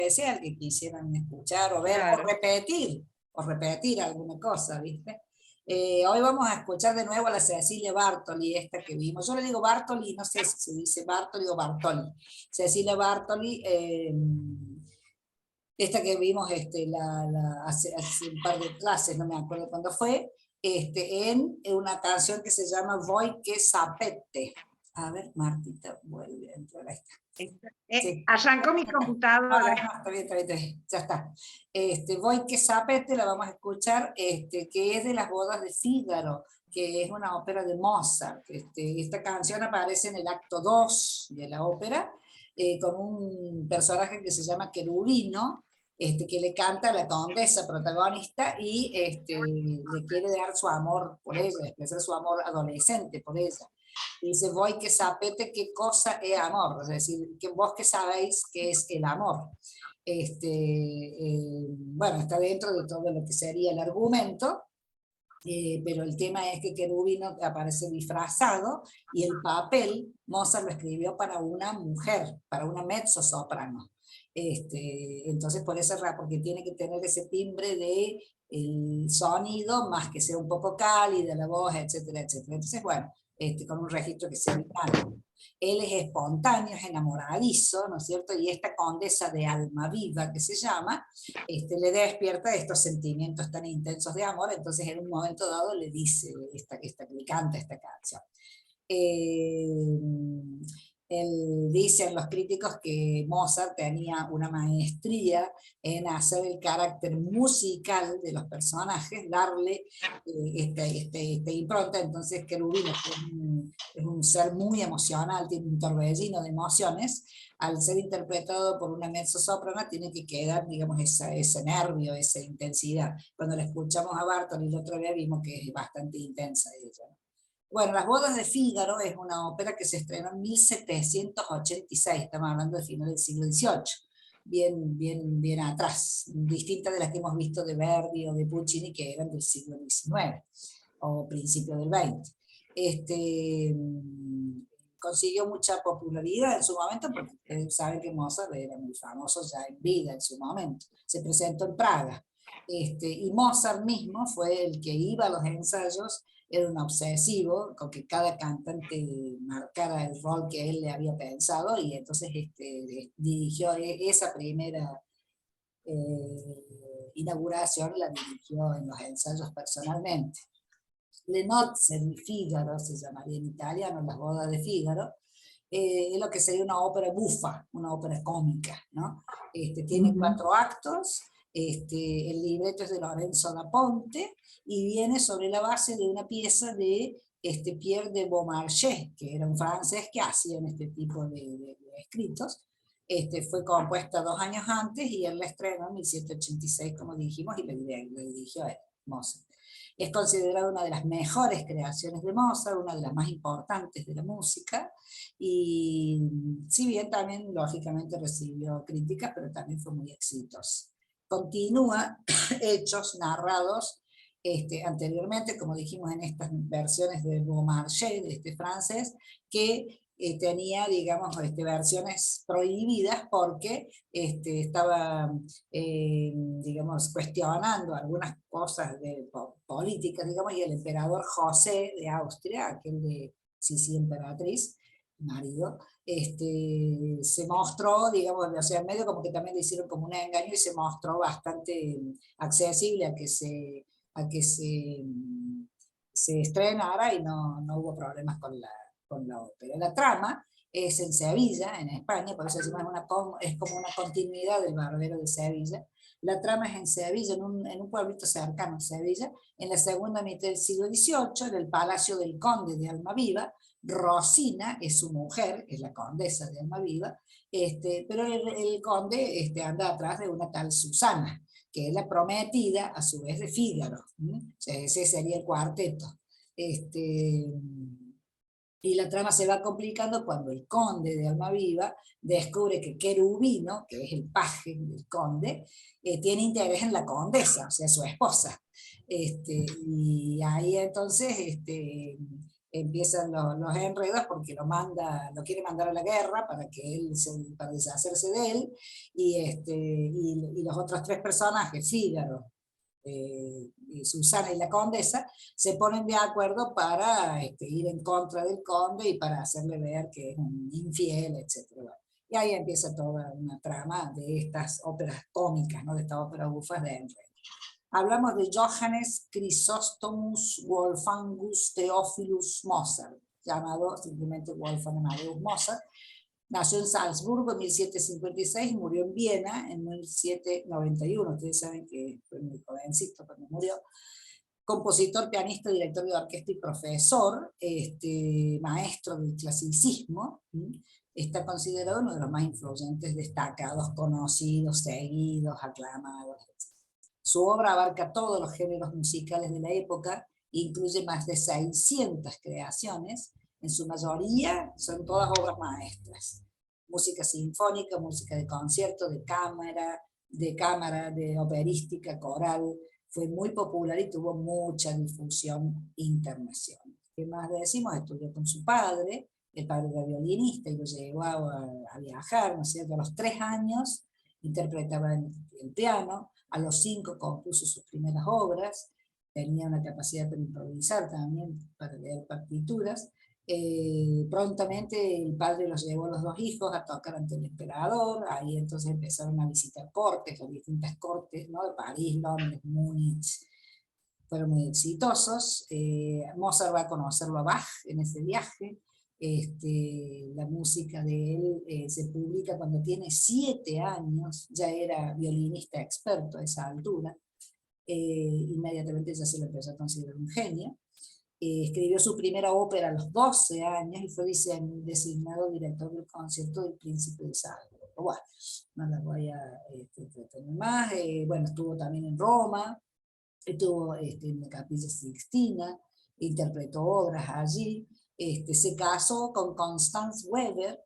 especial que quisieran escuchar o ver Claro. o repetir alguna cosa, ¿viste? Hoy vamos a escuchar de nuevo a la Cecilia Bartoli, esta que vimos. Yo le digo Bartoli, no sé si se dice Bartoli o Bartoli. Cecilia Bartoli, esta que vimos hace un par de clases, no me acuerdo cuándo fue, en una canción que se llama Voi che sapete. A ver, Martita, vuelve a entrar, ahí está. Sí. Arrancó mi computadora. No, está bien, está bien, ya está. Voi che sapete la vamos a escuchar, que es de las bodas de Fígaro, que es una ópera de Mozart. Esta canción aparece en el acto 2 de la ópera, con un personaje que se llama Cherubino, que le canta a la condesa protagonista y le quiere dar su amor por ella, expresar su amor adolescente por ella. Y dice, voy que sapete qué cosa es amor, es decir, que vos que sabéis qué es el amor. Bueno, está dentro de todo lo que sería el argumento, pero el tema es que Cherubino aparece disfrazado y el papel Mozart lo escribió para una mujer, para una mezzosoprano. Entonces por eso, porque tiene que tener ese timbre de el sonido, más que sea un poco cálida la voz, etcétera, etcétera. Entonces, bueno, con un registro que sea vital. Él es espontáneo, es enamoradizo, ¿no es cierto? Y esta condesa de Almaviva, que se llama, le despierta estos sentimientos tan intensos de amor, entonces en un momento dado le dice, le canta esta canción. Él dicen los críticos que Mozart tenía una maestría en hacer el carácter musical de los personajes, darle esta impronta. Entonces Cherubino es un ser muy emocional, tiene un torbellino de emociones. Al ser interpretado por una mezzosoprano tiene que quedar, digamos, ese nervio, esa intensidad. Cuando la escuchamos a Bartoli la otra vez vimos que es bastante intensa ella. Bueno, Las bodas de Fígaro es una ópera que se estrenó en 1786, estamos hablando de final del siglo XVIII, bien atrás, distinta de las que hemos visto de Verdi o de Puccini, que eran del siglo XIX o principio del XX. Consiguió mucha popularidad en su momento, porque ustedes saben que Mozart era muy famoso ya en vida en su momento. Se presentó en Praga. Y Mozart mismo fue el que iba a los ensayos, era un obsesivo con que cada cantante marcara el rol que él le había pensado, y entonces dirigió esa primera inauguración, la dirigió en los ensayos personalmente. Le nozze di Figaro se llamaría en italiano, Las bodas de Fígaro, es lo que sería una ópera bufa, una ópera cómica, ¿no? Tiene 4 actos, el libreto es de Lorenzo da Ponte, y viene sobre la base de una pieza de Pierre de Beaumarchais, que era un francés que hacía este tipo de escritos. Fue compuesta 2 años antes, y él la estrenó en 1786, como dijimos, y le dirigió a él, Mozart. Es considerada una de las mejores creaciones de Mozart, una de las más importantes de la música, y si bien también lógicamente recibió críticas, pero también fue muy exitosa. Continúa hechos narrados anteriormente, como dijimos, en estas versiones de Beaumarchais, de este francés, que tenía, digamos, versiones prohibidas porque estaba, digamos, cuestionando algunas cosas de políticas, digamos, y el emperador José de Austria, aquel de Sisi emperatriz, marido, se mostró, digamos, o sea, en medio como que también le hicieron como un engaño, y se mostró bastante accesible a que se estrenara, y no hubo problemas con la ópera. La trama es en Sevilla, en España, por eso decimos es como una continuidad del Barbero de Sevilla. La trama es en Sevilla, en un pueblito cercano a Sevilla, en la segunda mitad del siglo XVIII, en el palacio del conde de Almaviva. Rosina es su mujer, es la condesa de Almaviva, pero el conde anda atrás de una tal Susana, que es la prometida a su vez de Fígaro. O sea, ese sería el cuarteto. Y la trama se va complicando cuando el conde de Almaviva descubre que Cherubino, que es el paje del conde, tiene interés en la condesa, o sea, su esposa. Y ahí entonces empiezan los enredos porque lo quiere mandar a la guerra para deshacerse de él, y los otros tres personajes, Fígaro, y Susana y la condesa, se ponen de acuerdo para ir en contra del conde y para hacerle ver que es un infiel, etc. Bueno, y ahí empieza toda una trama de estas óperas cómicas, ¿no? De estas óperas bufas de enredo. Hablamos de Johannes Chrysostomus Wolfgangus Theophilus Mozart, llamado simplemente Wolfgang Amadeus Mozart. Nació en Salzburgo en 1756 y murió en Viena en 1791. Ustedes saben que fue muy jovencito cuando murió. Compositor, pianista, director de orquesta y profesor, maestro del clasicismo. Está considerado uno de los más influyentes, destacados, conocidos, seguidos, aclamados, etc. Su obra abarca todos los géneros musicales de la época, incluye más de 600 creaciones, en su mayoría son todas obras maestras. Música sinfónica, música de concierto, de cámara, de operística, coral. Fue muy popular y tuvo mucha difusión internacional. ¿Qué más decimos? Estudió con su padre, el padre era violinista y lo llevó a viajar, ¿no es cierto? A los 3 años interpretaba el piano, a los 5 compuso sus primeras obras, tenía una capacidad para improvisar también, para leer partituras. Prontamente el padre los llevó a los 2 hijos a tocar ante el emperador, ahí entonces empezaron a visitar cortes, las distintas cortes, ¿no? De París, Londres, Múnich, fueron muy exitosos. Mozart va a conocerlo a Bach en ese viaje. La música de él se publica cuando tiene 7 años, ya era violinista experto a esa altura, inmediatamente ya se lo empezó a considerar un genio. Escribió su primera ópera a los 12 años y fue designado director del concierto del Príncipe de Salzburgo. Bueno, no la voy a tener más. Bueno, estuvo también en Roma, estuvo en la Capilla Sixtina, interpretó obras allí. Se casó con Constance Weber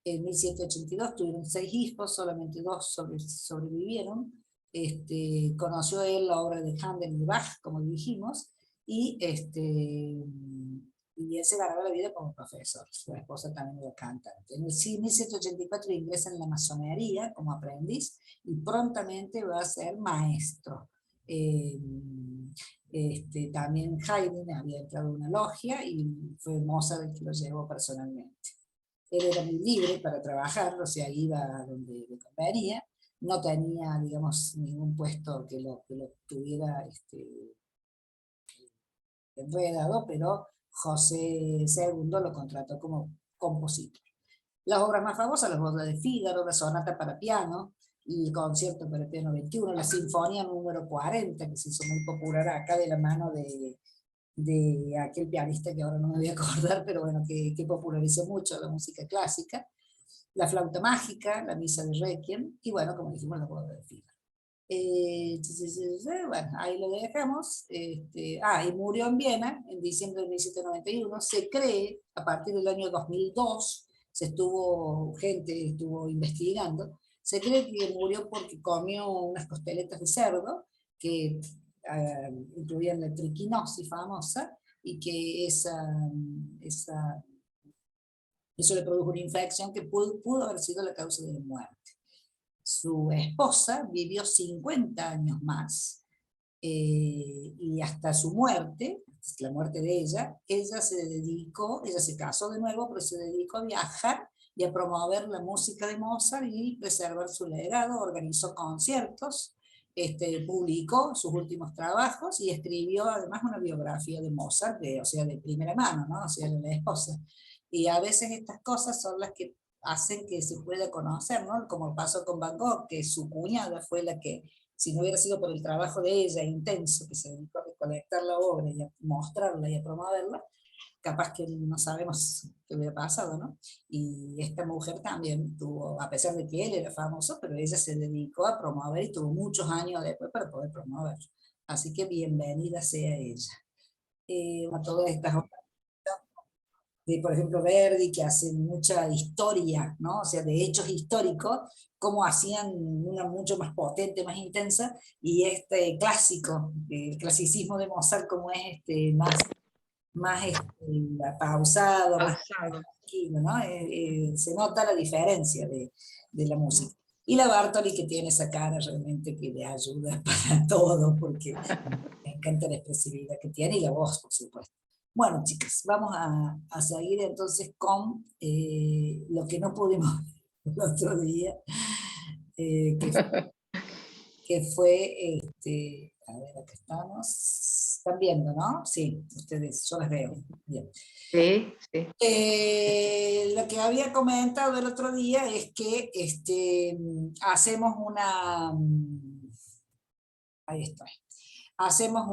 en 1782, tuvieron 6 hijos, solamente 2 sobrevivieron. Conoció él la obra de Handel y de Bach, como dijimos, y él se ganaba la vida como profesor. Su esposa también era cantante. En 1784 ingresa en la masonería como aprendiz y prontamente va a ser maestro. También Haydn había entrado en una logia y fue Mozart el que lo llevó personalmente. Él era muy libre para trabajar, o sea, iba a donde le convenía, no tenía, digamos, ningún puesto que lo tuviera enredado, pero José II lo contrató como compositor. Las obras más famosas, las bodas de Fígaro, la sonata para piano, el concierto para piano 21, la sinfonía número 40, que se hizo muy popular acá de la mano de aquel pianista que ahora no me voy a acordar, pero bueno, que popularizó mucho la música clásica, la flauta mágica, la misa de Requiem, y bueno, como dijimos, la boda de Fígaro. Bueno, ahí lo dejamos. Y murió en Viena en diciembre de 1791. Se cree, a partir del año 2002, gente estuvo investigando, se cree que murió porque comió unas costeletas de cerdo que incluían la triquinosis famosa, y que eso le produjo una infección que pudo haber sido la causa de la muerte. Su esposa vivió 50 años más, y hasta su muerte, la muerte de ella se casó de nuevo, pero se dedicó a viajar y a promover la música de Mozart y preservar su legado. Organizó conciertos, publicó sus últimos trabajos y escribió además una biografía de Mozart, o sea, de primera mano, ¿no? O sea, de la esposa. Y a veces estas cosas son las que hacen que se pueda conocer, ¿no? Como pasó con Van Gogh, que su cuñada fue la que, si no hubiera sido por el trabajo de ella intenso, que se dedicó a recolectar la obra y a mostrarla y a promoverla, capaz que no sabemos qué hubiera pasado, ¿no? Y esta mujer también tuvo, a pesar de que él era famoso, pero ella se dedicó a promover y tuvo muchos años después para poder promover. Así que bienvenida sea ella. A todas estas obras de, por ejemplo, Verdi, que hacen mucha historia, ¿no? O sea, de hechos históricos, cómo hacían una mucho más potente, más intensa, y clásico, el clasicismo de Mozart, como es más más pausado, más Pausado. tranquilo, ¿no? Se nota la diferencia de la música. Y la Bartoli, que tiene esa cara realmente que le ayuda para todo, porque me encanta la expresividad que tiene y la voz, por supuesto. Bueno, chicas, vamos a seguir entonces con lo que no pudimos el otro día, eh, que, que fue, a ver, acá estamos, están viendo, ¿no? Sí, ustedes, yo las veo. Bien. Sí, sí. Lo que había comentado el otro día es que hacemos una, ahí está, hacemos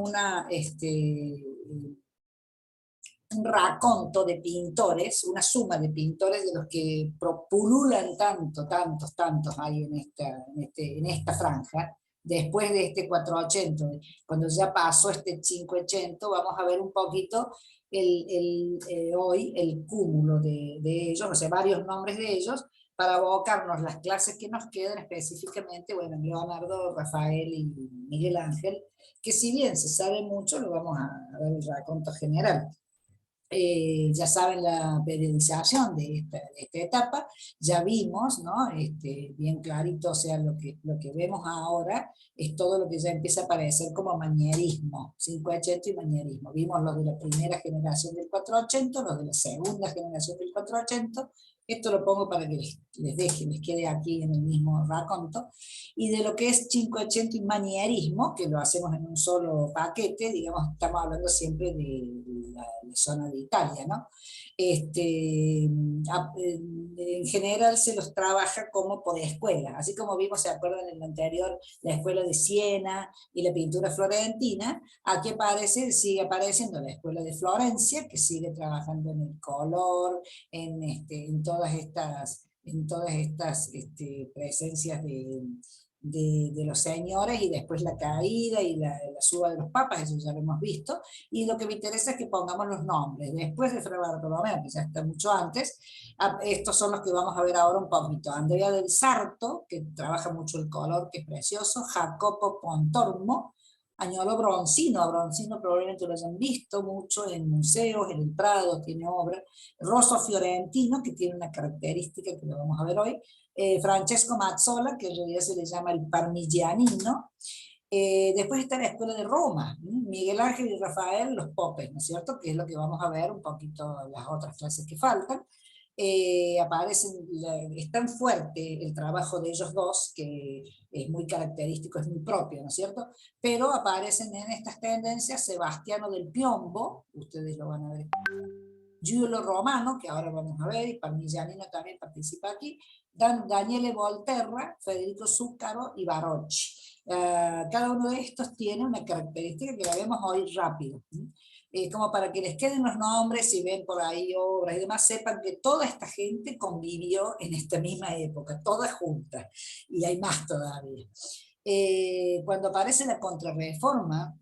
un raconto de pintores, una suma de pintores de los que pululan tantos hay en esta franja. Después de este 480, cuando ya pasó este 580, vamos a ver un poquito hoy el cúmulo de ellos, o sea, varios nombres de ellos, para abocarnos las clases que nos quedan específicamente, bueno, Leonardo, Rafael y Miguel Ángel, que si bien se sabe mucho, lo vamos a ver el raconto general. Ya saben la periodización de esta etapa, ya vimos, ¿no? Bien clarito, o sea, lo que vemos ahora es todo lo que ya empieza a aparecer como manierismo, 580 y manierismo. Vimos los de la primera generación del 480, los de la segunda generación del 480, esto lo pongo para que les quede aquí en el mismo raconto, y de lo que es 580 y manierismo, que lo hacemos en un solo paquete, digamos, estamos hablando siempre de la zona de Italia, ¿no? En general se los trabaja como por escuela, así como vimos, se acuerdan en el anterior, la escuela de Siena y la pintura florentina, aquí sigue apareciendo la escuela de Florencia, que sigue trabajando en el color, en todas estas presencias de los señores, y después la caída y la suba de los papas, eso ya lo hemos visto, y lo que me interesa es que pongamos los nombres, después de Fray Bartolomé, que ya está mucho antes, estos son los que vamos a ver ahora un poquito. Andrea del Sarto, que trabaja mucho el color, que es precioso, Jacopo Pontormo, Agnolo Bronzino probablemente lo hayan visto mucho en museos, en el Prado tiene obra, Rosso Fiorentino, que tiene una característica que lo vamos a ver hoy, Francesco Mazzola, que en realidad se le llama el Parmigianino. Después está la escuela de Roma, Miguel Ángel y Rafael, los popes, ¿no es cierto? Que es lo que vamos a ver un poquito las otras clases que faltan. Es tan fuerte el trabajo de ellos dos, que es muy característico, es muy propio, ¿no es cierto? Pero aparecen en estas tendencias Sebastiano del Piombo, ustedes lo van a ver, Giulio Romano, que ahora vamos a ver, y Parmigianino también participa aquí, Daniele Volterra, Federico Zúcaro y Barocci. Cada uno de estos tiene una característica que la vemos hoy rápido. Como para que les queden los nombres, si ven por ahí obras y demás, sepan que toda esta gente convivió en esta misma época, todas juntas, y hay más todavía. Cuando aparece la Contrarreforma,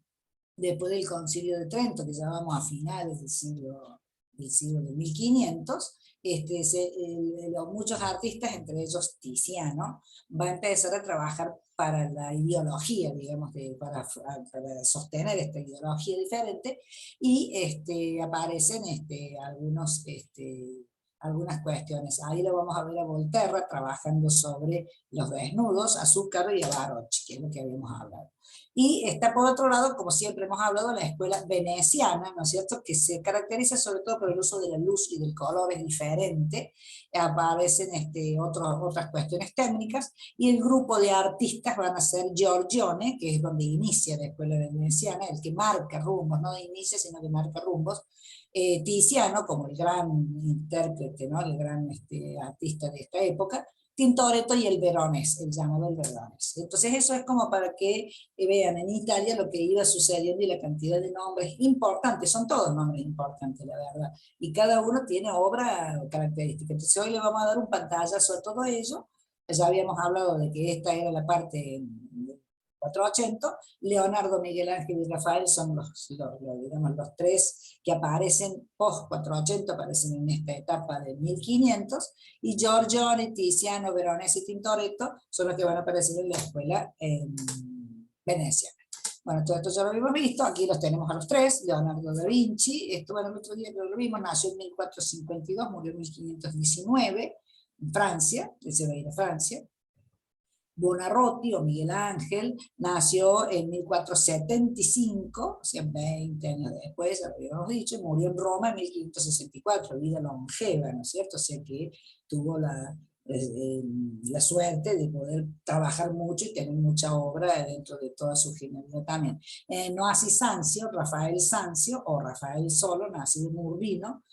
después del Concilio de Trento, que ya vamos a finales del siglo de 1500, muchos artistas, entre ellos Tiziano, va a empezar a trabajar para la ideología, digamos, para sostener esta ideología diferente, y aparecen algunas cuestiones. Ahí lo vamos a ver a Volterra trabajando sobre los desnudos, a Zúcaro y a Barocci, que es lo que habíamos hablado. Y está por otro lado, como siempre hemos hablado, la escuela veneciana, ¿no es cierto?, que se caracteriza sobre todo por el uso de la luz y del color, es diferente, aparecen otras cuestiones técnicas, y el grupo de artistas van a ser Giorgione, que es donde inicia la escuela veneciana, el que marca rumbos, no inicia, sino que marca rumbos, Tiziano, como el gran intérprete, ¿no?, el gran artista de esta época, Tintoretto y el Veronés, el llamado el Veronés. Entonces eso es como para que vean en Italia lo que iba sucediendo y la cantidad de nombres importantes, son todos nombres importantes, la verdad, y cada uno tiene obra característica. Entonces hoy le vamos a dar un pantallazo a todo ello. Ya habíamos hablado de que esta era la parte 480, Leonardo, Miguel Ángel y Rafael son digamos, los tres que aparecen post 480, aparecen en esta etapa de 1500, y Giorgione, Tiziano, Veronese y Tintoretto son los que van a aparecer en la escuela en Venecia. Bueno, todo esto ya lo habíamos visto, aquí los tenemos a los tres. Leonardo da Vinci, esto, bueno, el otro día lo vimos, nació en 1452, murió en 1519, en Francia, él se va a ir a Francia. Buonarroti o Miguel Ángel nació en 1475, o sea, 20 años después, ya lo habíamos dicho, murió en Roma en 1564, vida longeva, ¿no es cierto? O sea que tuvo la suerte de poder trabajar mucho y tener mucha obra dentro de toda su genialidad también. No así Sanzio, Rafael Sanzio, o Rafael solo, nacido en Urbino,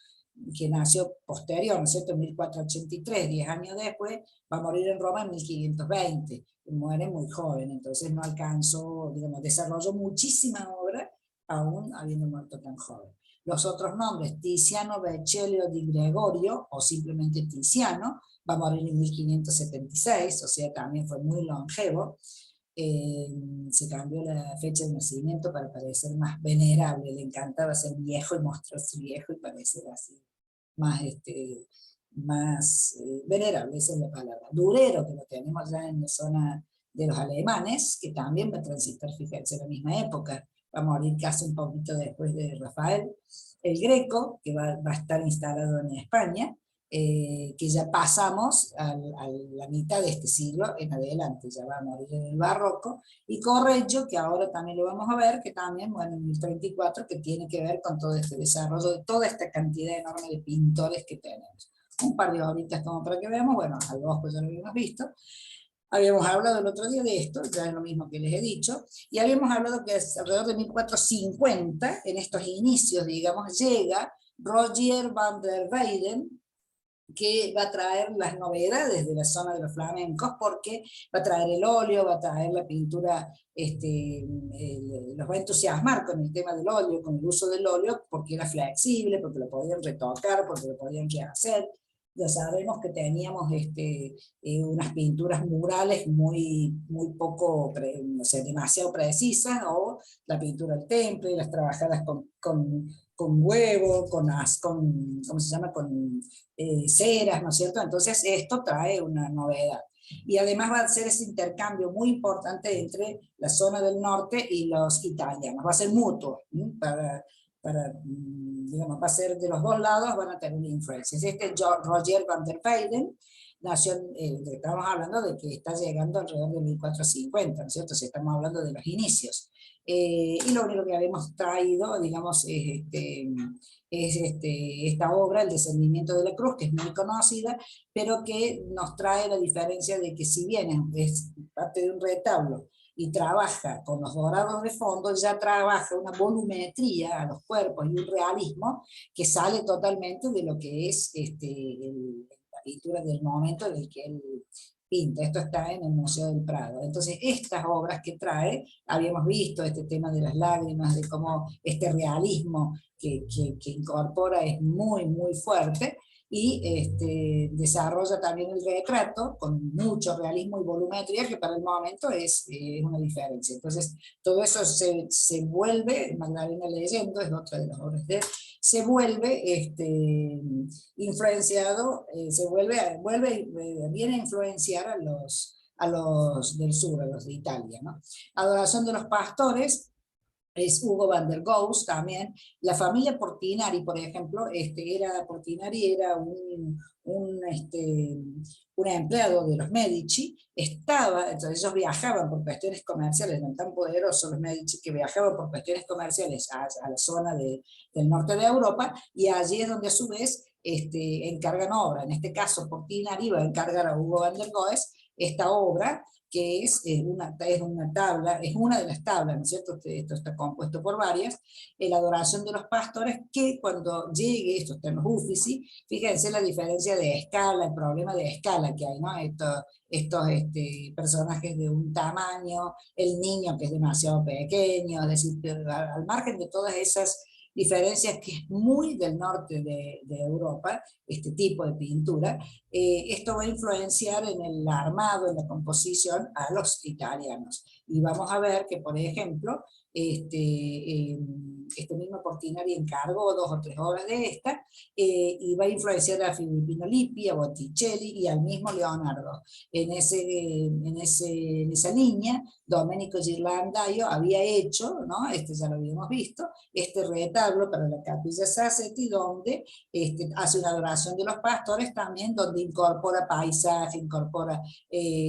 que nació posterior, ¿no es cierto?, en 1483, 10 años después, va a morir en Roma en 1520, muere muy joven, entonces no alcanzó, digamos, desarrolló muchísima obra, aún habiendo muerto tan joven. Los otros nombres, Tiziano Vecellio di Gregorio, o simplemente Tiziano, va a morir en 1576, o sea, también fue muy longevo. Se cambió la fecha de nacimiento para parecer más venerable, le encantaba ser viejo y mostrarse viejo y parecer así más, más venerable, esa es la palabra. Durero, que lo tenemos ya en la zona de los alemanes, que también va a transitar, fíjense, la misma época, va a morir casi un poquito después de Rafael. El Greco, que va a estar instalado en España, que ya pasamos a la mitad de este siglo en adelante, ya va a morir en el barroco, y Correggio, que ahora también lo vamos a ver, que también, bueno, en el 34, que tiene que ver con todo este desarrollo de toda esta cantidad enorme de pintores que tenemos. Un par de horitas como para que veamos, bueno, al Bosco ya lo habíamos visto. Habíamos hablado el otro día de esto, ya es lo mismo que les he dicho, y habíamos hablado que alrededor de 1450, en estos inicios, digamos, llega Roger van der Weyden, que va a traer las novedades de la zona de los flamencos, porque va a traer el óleo, va a traer la pintura, los va a entusiasmar con el tema del óleo, con el uso del óleo, porque era flexible, porque lo podían retocar, porque lo podían hacer. Ya sabemos que teníamos unas pinturas murales muy poco, o sea, demasiado precisas, o la pintura del temple, las trabajadas con huevo, ¿cómo se llama?, con ceras, ¿no es cierto? Entonces esto trae una novedad. Y además va a ser ese intercambio muy importante entre la zona del norte y los italianos. Va a ser mutuo, digamos, va a ser de los dos lados, van a tener influencias. Roger van der Weyden nació, estamos hablando de que está llegando alrededor de 1450, ¿no es cierto? Si estamos hablando de los inicios. Y lo único que habíamos traído, digamos, esta obra, El descendimiento de la cruz, que es muy conocida, pero que nos trae la diferencia de que si bien es parte de un retablo y trabaja con los dorados de fondo, ya trabaja una volumetría a los cuerpos y un realismo que sale totalmente de lo que es la pintura del momento en el que él pinta. Esto está en el Museo del Prado. Entonces, estas obras que trae, habíamos visto este tema de las lágrimas, de cómo este realismo que incorpora es muy fuerte, y desarrolla también el retrato con mucho realismo y volumetría, que para el momento es una diferencia. Entonces, todo eso se vuelve, Magdalena leyendo, es otra de las obras de él, se vuelve influenciado, viene a influenciar a los del sur, a los de Italia, ¿no? Adoración de los pastores, es Hugo van der Goes también. La familia Portinari, por ejemplo, Portinari era un empleado de los Medici, entonces ellos viajaban por cuestiones comerciales, eran tan poderosos los Medici que viajaban por cuestiones comerciales a la zona del norte de Europa, y allí es donde a su vez encargan obra. En este caso, Portinari va a encargar a Hugo van der Goes esta obra, que es una tabla, es una de las tablas, ¿no es cierto? Esto está compuesto por varias, la adoración de los pastores, que cuando llegue, esto está en los Uffizi, fíjense la diferencia de escala, el problema de escala que hay, ¿no? Estos personajes de un tamaño, el niño que es demasiado pequeño, es decir, al margen de todas esas diferencias que es muy del norte de Europa, este tipo de pintura, esto va a influenciar en el armado, en la composición, a los italianos. Y vamos a ver que, por ejemplo, este mismo Portinari encargó 2 o 3 obras de esta, y va a influenciar a Filippino Lippi, a Botticelli y al mismo Leonardo. En esa línea, Domenico Ghirlandaio había hecho, ¿no? Ya lo habíamos visto, este retablo para la Capilla Sassetti, donde hace una adoración de los pastores también, donde incorpora paisaje, incorpora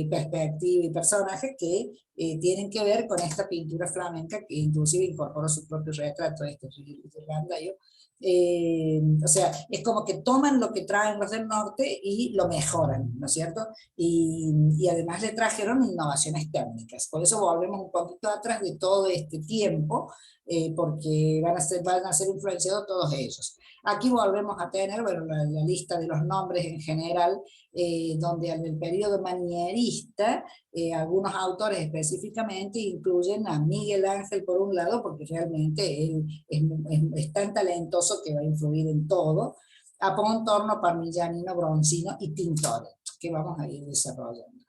perspectiva y personajes que tienen que ver con esta pintura flamenca, que inclusive incorporó su propio retrato, Ghirlandaio. O sea, es como que toman lo que traen los del norte y lo mejoran, ¿no es cierto? Y además le trajeron innovaciones técnicas. Por eso volvemos un poquito atrás de todo este tiempo, porque van a ser influenciados todos ellos. Aquí volvemos a tener, bueno, la lista de los nombres en general, donde en el periodo manierista, algunos autores específicamente incluyen a Miguel Ángel por un lado, porque realmente él es tan talentoso que va a influir en todo, a Pontormo, Parmigianino, Bronzino y Tintoretto, que vamos a ir desarrollando.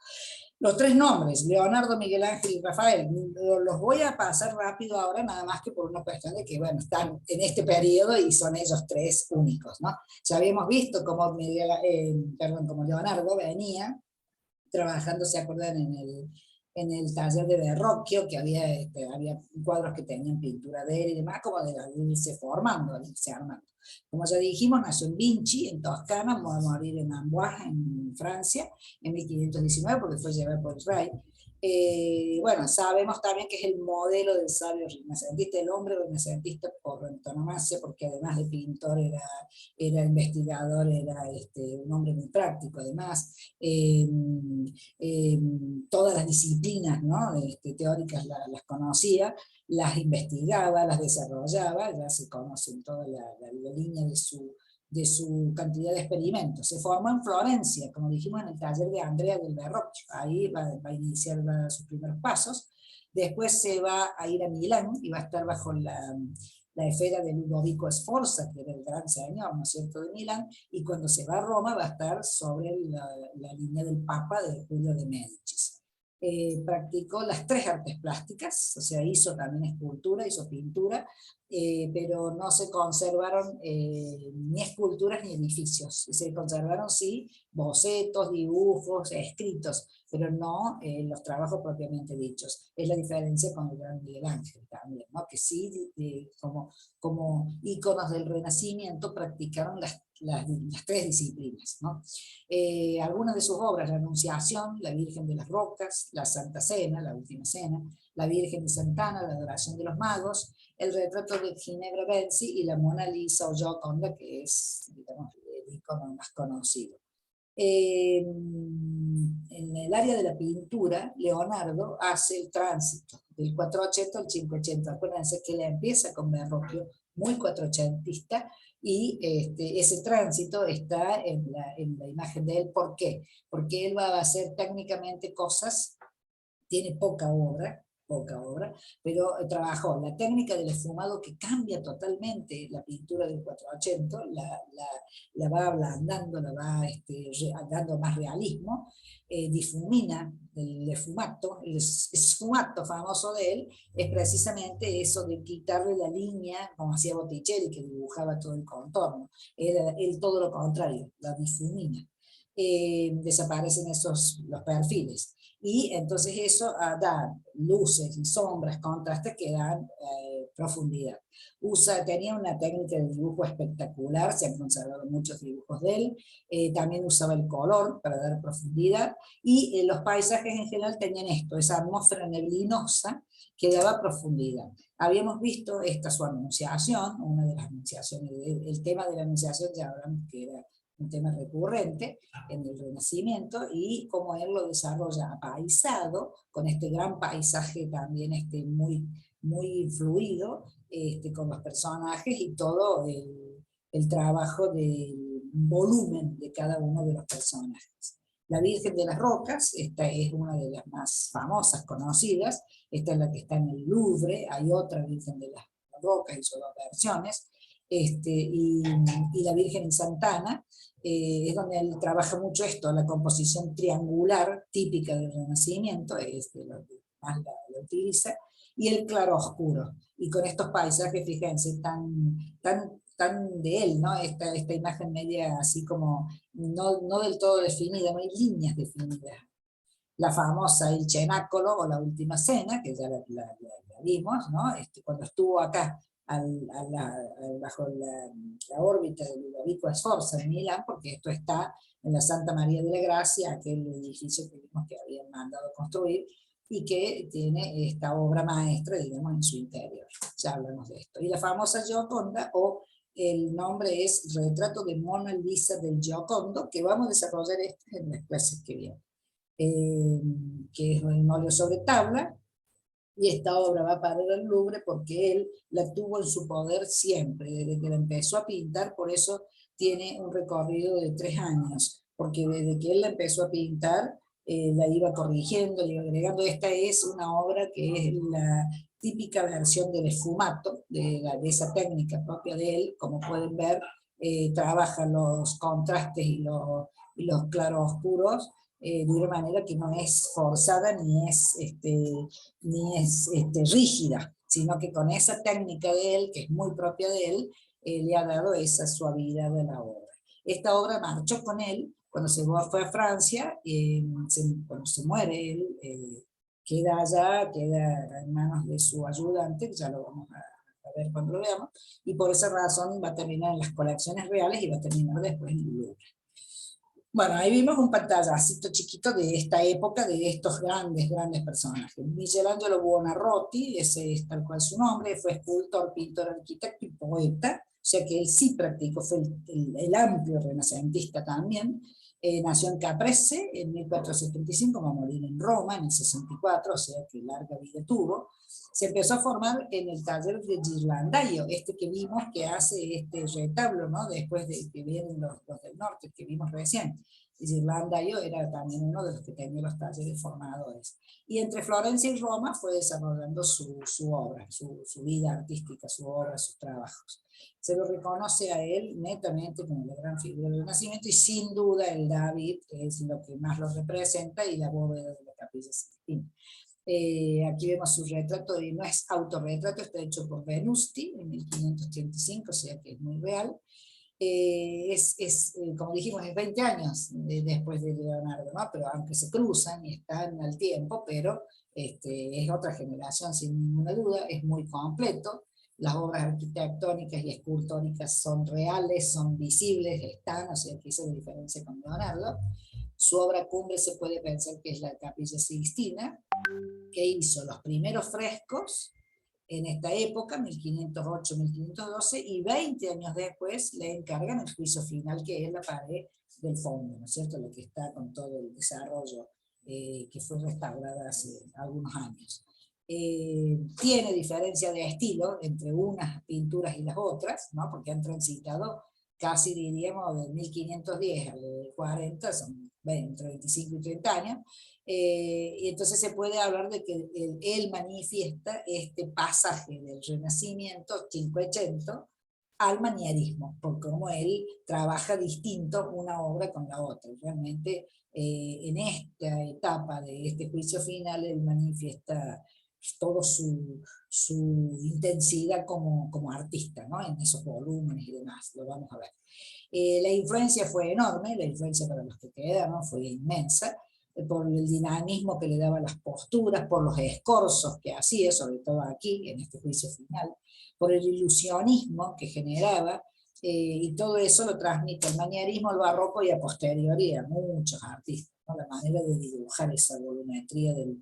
Los 3 nombres, Leonardo, Miguel Ángel y Rafael, los voy a pasar rápido ahora, nada más que por una cuestión de que, bueno, están en este periodo y son ellos 3 únicos, ¿no? Ya habíamos visto cómo como Leonardo venía trabajando, ¿se acuerdan? En el taller de Verrocchio, que había cuadros que tenían pintura de él y demás, como de irse formando, irse armando. Como ya dijimos, nació en Vinci, en Toscana, va a morir en Amboise, en Francia, en 1519, porque fue llevado por el rey. Bueno, sabemos también que es el modelo del sabio renacentista, el hombre renacentista por antonomasia, porque además de pintor era investigador, era un hombre muy práctico, además. Todas las disciplinas, ¿no? Teóricas las conocía, las investigaba, las desarrollaba, ya se conocen toda la línea de su cantidad de experimentos. Se formó en Florencia, como dijimos, en el taller de Andrea del Verrocchio. Ahí va a iniciar sus primeros pasos. Después se va a ir a Milán y va a estar bajo la esfera de Ludovico Sforza, que era el gran señor, ¿no es cierto?, de Milán, y cuando se va a Roma va a estar sobre la línea del Papa de Julio de Médicis. Practicó las 3 artes plásticas, o sea, hizo también escultura, hizo pintura, pero no se conservaron ni esculturas ni edificios, se conservaron sí bocetos, dibujos, escritos, pero no los trabajos propiamente dichos. Es la diferencia con el gran Miguel Ángel también, ¿no? Que sí, como íconos del Renacimiento, practicaron las 3 disciplinas, ¿no? Algunas de sus obras, la Anunciación, la Virgen de las Rocas, la Santa Cena, la Última Cena, la Virgen de Sant'Anna, la Adoración de los Magos, el retrato de Ginebra Benzi y la Mona Lisa o Gioconda, que es, digamos, el icono más conocido. En el área de la pintura, Leonardo hace el tránsito del 480 al 580. Acuérdense que él empieza con Verrocchio, muy cuatrocentista, y ese tránsito está en la imagen de él. ¿Por qué? Porque él va a hacer técnicamente cosas, tiene poca obra, pero trabajó la técnica del esfumado, que cambia totalmente la pintura del 480, la va ablandando, la va dando más realismo, difumina el esfumato. El esfumato famoso de él es precisamente eso de quitarle la línea, como hacía Botticelli, que dibujaba todo el contorno. Él todo lo contrario, la difumina. Desaparecen los perfiles. Y entonces eso da luces y sombras, contrastes que dan profundidad. Tenía una técnica de dibujo espectacular, se han conservado muchos dibujos de él, también usaba el color para dar profundidad, y los paisajes en general tenían esa atmósfera neblinosa que daba profundidad. Habíamos visto su anunciación, una de las anunciaciones, el tema de la anunciación ya hablamos que era un tema recurrente en el Renacimiento, y cómo él lo desarrolla apaisado, con este gran paisaje también muy, muy fluido, con los personajes y todo el trabajo del volumen de cada uno de los personajes. La Virgen de las Rocas, esta es una de las más famosas, conocidas, esta es la que está en el Louvre, hay otra Virgen de las Rocas, hizo 2 versiones, y la Virgen en Sant'Anna, es donde él trabaja mucho esto, la composición triangular típica del Renacimiento, es de lo que más la utiliza, y el claroscuro. Y con estos paisajes, fíjense, tan de él, ¿no? Esta imagen media así como no del todo definida, no hay líneas definidas. La famosa Il Cenacolo o La Última Cena, que ya la vimos, ¿no? Cuando estuvo acá bajo la órbita de Ludovico Sforza en Milán, porque esto está en la Santa María de la Gracia, aquel edificio que vimos que habían mandado construir, y que tiene esta obra maestra, digamos, en su interior. Ya hablamos de esto. Y la famosa Gioconda, o el nombre es Retrato de Mona Lisa del Giocondo, que vamos a desarrollar en las clases que vienen. Que es un óleo sobre tabla, y esta obra va a parar al Louvre porque él la tuvo en su poder siempre, desde que la empezó a pintar. Por eso tiene un recorrido de 3 años, porque desde que él la empezó a pintar, la iba corrigiendo, le iba agregando. Esta es una obra que es la típica versión del esfumato, de esa técnica propia de él. Como pueden ver, trabaja los contrastes y los claroscuros de una manera que no es forzada ni es rígida, sino que con esa técnica de él, que es muy propia de él, le ha dado esa suavidad a la obra. Esta obra marchó con él cuando fue a Francia, cuando se muere él, queda allá, queda en manos de su ayudante, que ya lo vamos a ver cuando lo veamos, y por esa razón va a terminar en las colecciones reales y va a terminar después en el Louvre. Bueno, ahí vimos un pantallacito chiquito de esta época, de estos grandes personajes. Michelangelo Buonarroti, ese es tal cual su nombre, fue escultor, pintor, arquitecto y poeta, o sea que él sí practicó, fue el amplio renacentista también. Nació en Caprese en 1475, va a morir en Roma en el 64, o sea que larga vida tuvo. Se empezó a formar en el taller de Ghirlandaio, que vimos que hace este retablo, ¿no? Después de que vienen los del norte, que vimos recién. Ghirlandaio era también uno de los que tenía los talleres formadores. Y entre Florencia y Roma fue desarrollando su obra, su vida artística, su obra, sus trabajos. Se lo reconoce a él netamente como la gran figura del Renacimiento, y sin duda el David es lo que más lo representa, y la bóveda de la Capilla Sixtina. Aquí vemos su retrato, y no es autorretrato, está hecho por Venusti en 1535, o sea que es muy real. Como dijimos, es 20 años después de Leonardo, ¿no? Pero aunque se cruzan y están al tiempo, pero es otra generación sin ninguna duda, es muy completo. Las obras arquitectónicas y escultóricas son reales, son visibles, están, o sea que hizo la diferencia con Leonardo. Su obra cumbre se puede pensar que es la Capilla Sixtina, que hizo los primeros frescos en esta época, 1508-1512, y 20 años después le encargan el juicio final, que es la pared del fondo, ¿no es cierto?, lo que está con todo el desarrollo que fue restaurada hace algunos años. Tiene diferencia de estilo entre unas pinturas y las otras, ¿no? Porque han transitado casi, diríamos, de 1510 al 40, son entre 25 y 30 años, y entonces se puede hablar de que él manifiesta este pasaje del Renacimiento cinquecento al manierismo, por cómo él trabaja distinto una obra con la otra. Realmente en esta etapa de este juicio final él manifiesta toda su intensidad como artista, ¿no? En esos volúmenes y demás, lo vamos a ver. La influencia fue enorme, la influencia para los que quedaron fue inmensa, por el dinamismo que le daba las posturas, por los escorzos que hacía, sobre todo aquí, en este juicio final, por el ilusionismo que generaba, y todo eso lo transmite el manierismo, el barroco y a posteriori a muchos artistas, ¿no? La manera de dibujar esa volumetría de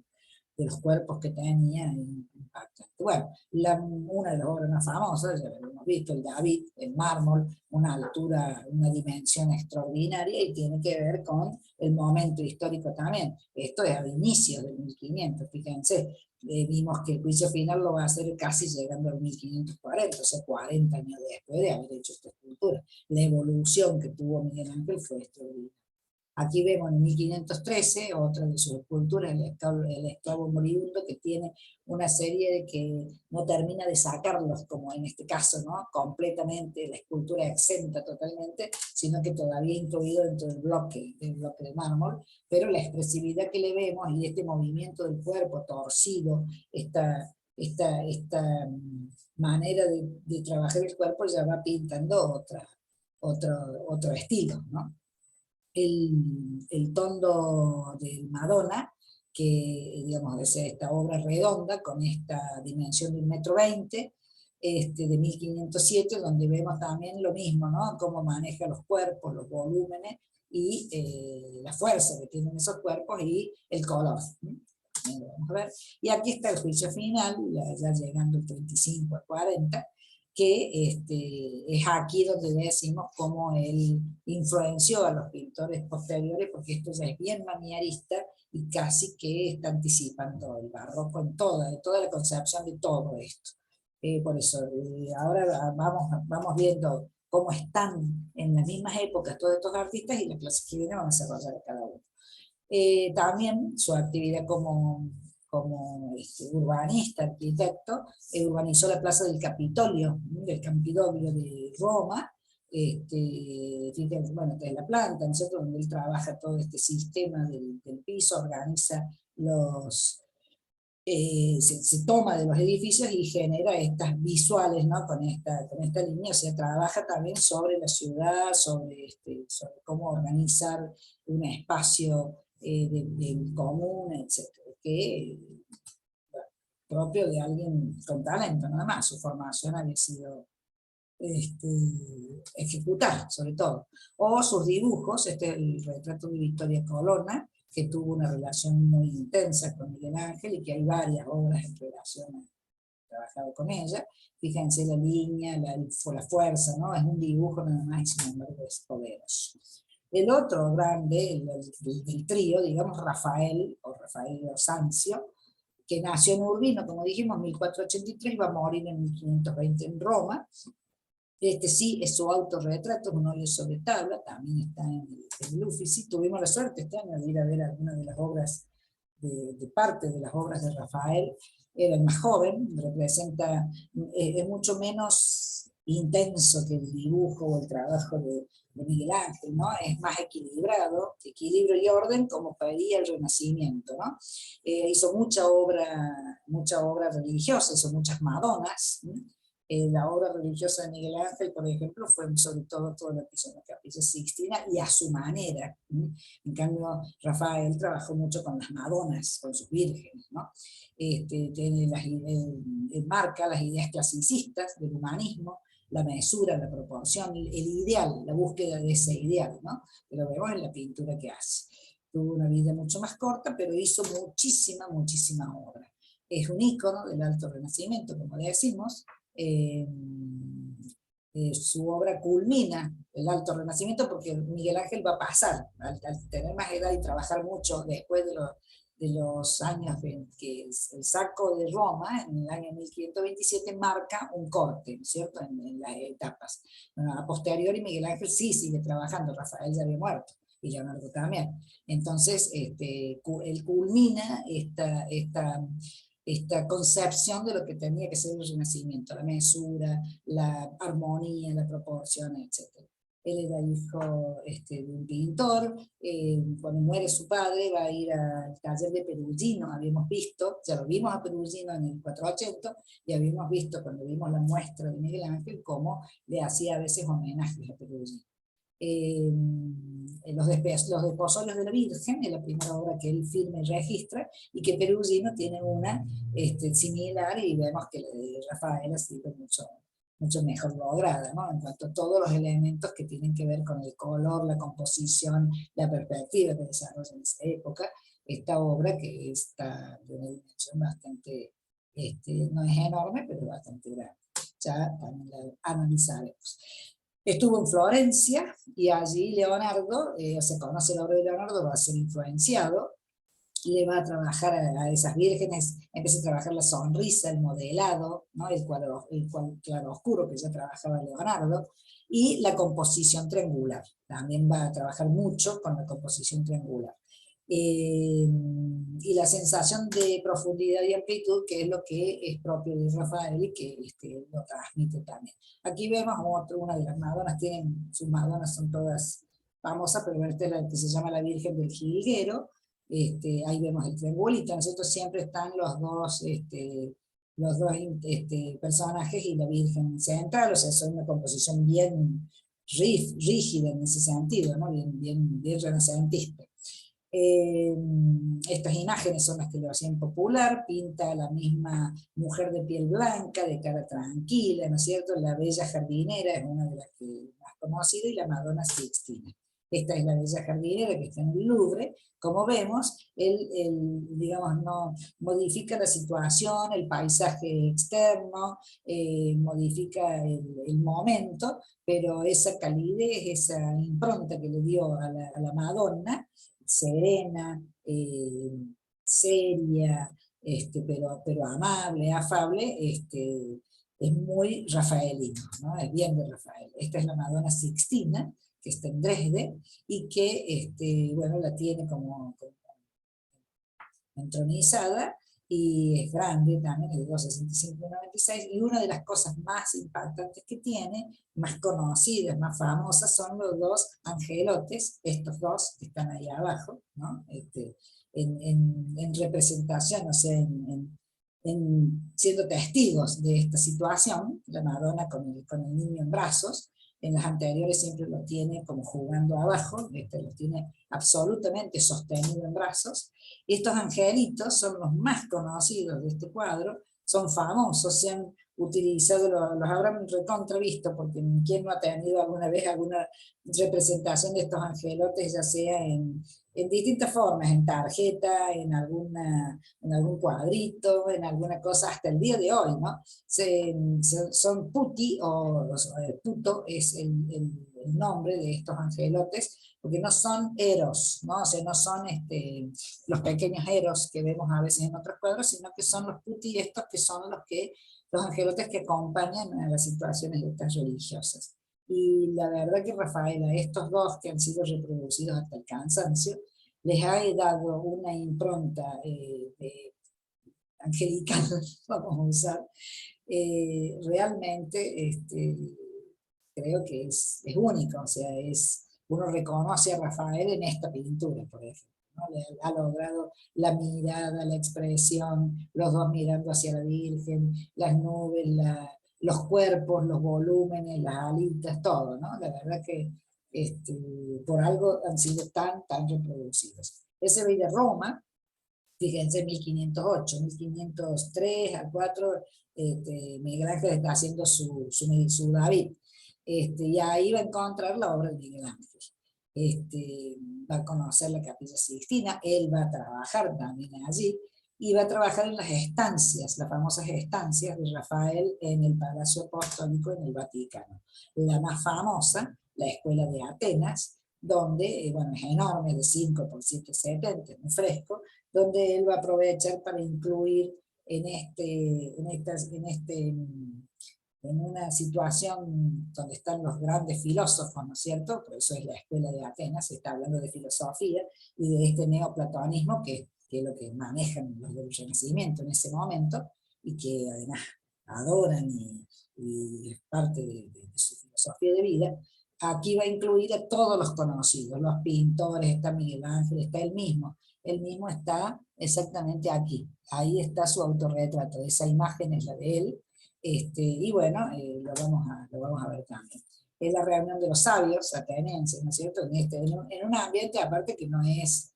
los cuerpos que tenía impactante. Bueno, una de las obras más famosas, ya lo hemos visto, el David, en mármol, una altura, una dimensión extraordinaria, y tiene que ver con el momento histórico también. Esto es al inicio del 1500, fíjense, vimos que el juicio final lo va a hacer casi llegando al 1540, o sea, 40 años después de haber hecho esta escultura. La evolución que tuvo Miguel Ángel fue extraordinaria. Aquí vemos en 1513 otra de sus esculturas, el esclavo moribundo, que tiene una serie de que no termina de sacarlos, como en este caso, ¿no? Completamente, la escultura exenta totalmente, sino que todavía incluido dentro del bloque de mármol, pero la expresividad que le vemos y este movimiento del cuerpo torcido, esta manera de trabajar el cuerpo ya va pintando otro estilo, ¿no? El tondo de Madonna, que digamos es esta obra redonda con esta dimensión de 1,20 m, de 1507, donde vemos también lo mismo, ¿no? Cómo maneja los cuerpos, los volúmenes y la fuerza que tienen esos cuerpos y el color. Vamos a ver. Y aquí está el juicio final, ya llegando el 35 a 40, que es aquí donde decimos cómo él influenció a los pintores posteriores, porque esto ya es bien manierista y casi que está anticipando el barroco en toda la concepción de todo esto. Por eso, ahora vamos viendo cómo están en las mismas épocas todos estos artistas y las clases que vienen van a desarrollar a cada uno. También su actividad como urbanista, arquitecto, urbanizó la plaza del Capitolio de Roma, fíjense, bueno, esta es la planta, ¿no es cierto?, donde él trabaja todo este sistema del piso, organiza se toma de los edificios y genera estas visuales, ¿no? con esta línea, o sea, trabaja también sobre la ciudad, sobre cómo organizar un espacio del común, etc., que bueno, propio de alguien con talento, nada más. Su formación había sido ejecutar, sobre todo. O sus dibujos, el retrato de Victoria Colonna, que tuvo una relación muy intensa con Miguel Ángel y que hay varias obras en relación, trabajado con ella. Fíjense la línea, la fuerza, ¿no? Es un dibujo nada más y sin embargo es poderoso. El otro grande, del trío, digamos, Rafael Sanzio, que nació en Urbino, como dijimos, en 1483, va a morir en 1520 en Roma. Este sí es su autorretrato, un óleo sobre tabla, también está en el Uffizi. Tuvimos la suerte este año de ir a ver algunas de las obras, de parte de las obras de Rafael. Era el más joven, representa, es mucho menos intenso que el dibujo o el trabajo de Miguel Ángel, ¿no? Es más equilibrado, equilibrio y orden, como pedía el Renacimiento, ¿no? Hizo mucha obra religiosa, hizo muchas Madonas, ¿no? La obra religiosa de Miguel Ángel, por ejemplo, fue sobre todo lo que hizo en la Capilla Sixtina y a su manera. En cambio, Rafael trabajó mucho con las Madonas, con sus vírgenes, ¿no? Marca las ideas clasicistas del humanismo, la mesura, la proporción, el ideal, la búsqueda de ese ideal, ¿no? Que lo vemos en la pintura que hace. Tuvo una vida mucho más corta, pero hizo muchísima obra. Es un ícono del Alto Renacimiento, como decimos. Su obra culmina el Alto Renacimiento porque Miguel Ángel va a pasar, al tener más edad y trabajar mucho después de los años que el saco de Roma, en el año 1527, marca un corte, ¿cierto?, en las etapas. Bueno, a posteriori Miguel Ángel sí sigue trabajando, Rafael ya había muerto, y Leonardo también. Entonces, él culmina esta concepción de lo que tenía que ser el Renacimiento, la mesura, la armonía, la proporción, etc. Él era hijo de un pintor. Cuando muere su padre va a ir al taller de Perugino, habíamos visto, ya lo vimos a Perugino en el 480, y habíamos visto cuando vimos la muestra de Miguel Ángel cómo le hacía a veces homenajes a Perugino. Los desposorios de la Virgen, es la primera obra que él firma y registra, y que Perugino tiene una similar, y vemos que la de Rafael ha sido mucho mejor lograda, ¿no? En cuanto a todos los elementos que tienen que ver con el color, la composición, la perspectiva que desarrolla en esa época, esta obra que está de una dimensión bastante, no es enorme, pero bastante grande. Ya también la analizaremos. Estuvo en Florencia y allí Leonardo, se conoce la obra de Leonardo, va a ser influenciado, le va a trabajar a esas vírgenes, empieza a trabajar la sonrisa, el modelado, ¿no? el claro oscuro que ya trabajaba Leonardo, y la composición triangular. También va a trabajar mucho con la composición triangular. Y la sensación de profundidad y amplitud, que es lo que es propio de Rafael y que lo transmite también. Aquí vemos una de las Madonas, sus Madonas son todas famosas, pero esta es la que se llama la Virgen del Jilguero. Ahí vemos el triangulito, nosotros siempre están los los dos personajes y la Virgen central, o sea, son una composición bien rígida en ese sentido, ¿no? Bien renacentista. Estas imágenes son las que lo hacían popular, pinta a la misma mujer de piel blanca, de cara tranquila, ¿no es cierto? La Bella Jardinera es una de las que más conocida, y la Madonna Sixtina. Esta es la Bella Jardinera que está en el Louvre. Como vemos, digamos, no modifica la situación, el paisaje externo, modifica el momento, pero esa calidez, esa impronta que le dio a la Madonna, serena, seria, pero amable, afable, es muy rafaelino, ¿no? Es bien de Rafael. Esta es la Madonna Sixtina, que está en Dresde, y que, bueno, la tiene como entronizada, y es grande también, es de 2,65 y una de las cosas más impactantes que tiene, más conocidas, más famosas, son los dos angelotes, estos dos que están ahí abajo, ¿no? En representación, o sea, siendo testigos de esta situación, la Madonna con el niño en brazos. En las anteriores siempre lo tiene como jugando abajo, lo tiene absolutamente sostenido en brazos. Estos angelitos son los más conocidos de este cuadro, son famosos, se han utilizado, los habrán recontravisto, porque ¿quién no ha tenido alguna vez alguna representación de estos angelotes, ya sea en distintas formas, en tarjeta, en algún cuadrito, en alguna cosa, hasta el día de hoy, ¿no? Son putti, puto es el nombre de estos angelotes, porque no son eros, ¿no? O sea, no son los pequeños eros que vemos a veces en otros cuadros, sino que son los putti, estos que son los angelotes que acompañan a las situaciones estas religiosas. Y la verdad que Rafaela, estos dos que han sido reproducidos hasta el cansancio, les ha dado una impronta angelical, vamos a usar, realmente creo que es único, o sea, uno reconoce a Rafael en esta pintura, por ejemplo, ¿no? Ha logrado la mirada, la expresión, los dos mirando hacia la Virgen, las nubes, los cuerpos, los volúmenes, las alitas, todo, ¿no? La verdad que por algo han sido tan reproducidos. Ese ve de Roma, fíjense, 1508, 1503 al 4, Miguel Ángel está haciendo su David. Y ahí va a encontrar la obra de Miguel Ángel. Va a conocer la Capilla Sixtina, él va a trabajar también allí, y va a trabajar en las estancias, las famosas estancias de Rafael en el Palacio Apostólico en el Vaticano. La más famosa, la Escuela de Atenas, donde, bueno, es enorme, de 5 por 7,70, muy fresco, donde él va a aprovechar para incluir en una situación donde están los grandes filósofos, ¿no es cierto? Por eso es la Escuela de Atenas, se está hablando de filosofía y de este neoplatonismo que es lo que manejan los del Renacimiento en ese momento, y que además adoran y es parte de su filosofía de vida. Aquí va a incluir a todos los conocidos, los pintores, está Miguel Ángel, está él mismo está exactamente aquí, ahí está su autorretrato, esa imagen es la de él, y bueno, lo vamos a ver también. Es la reunión de los sabios atenienses, ¿no es cierto? En un ambiente aparte que no es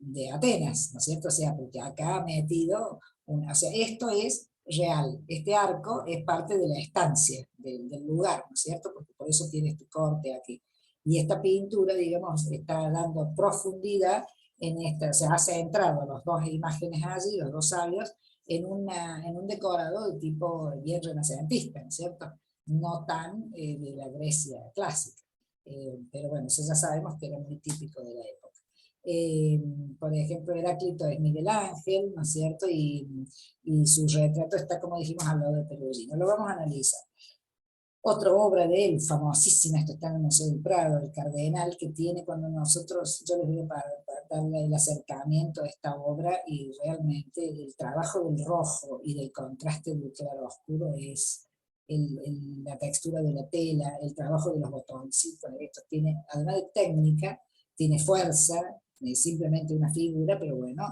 de Atenas, ¿no es cierto? O sea, porque acá ha metido, o sea, esto es real, este arco es parte de la estancia del lugar, ¿no es cierto? Porque por eso tiene este corte aquí. Y esta pintura, digamos, está dando profundidad en esta, o sea, ha centrado las dos imágenes allí, los dos sabios, en un decorado de tipo bien renacentista, ¿no es cierto? No tan de la Grecia clásica. Pero bueno, eso ya sabemos que era muy típico de la época. Por ejemplo, Heráclito es Miguel Ángel, ¿no es cierto? Y su retrato está, como dijimos, al lado de Perugino. Lo vamos a analizar. Otra obra de él, famosísima, esto está en el Museo del Prado, el Cardenal, que tiene cuando yo les voy a darle el acercamiento a esta obra, y realmente el trabajo del rojo y del contraste del claro oscuro es la textura de la tela, el trabajo de los botoncitos, esto tiene, además de técnica, tiene fuerza, simplemente una figura, pero bueno,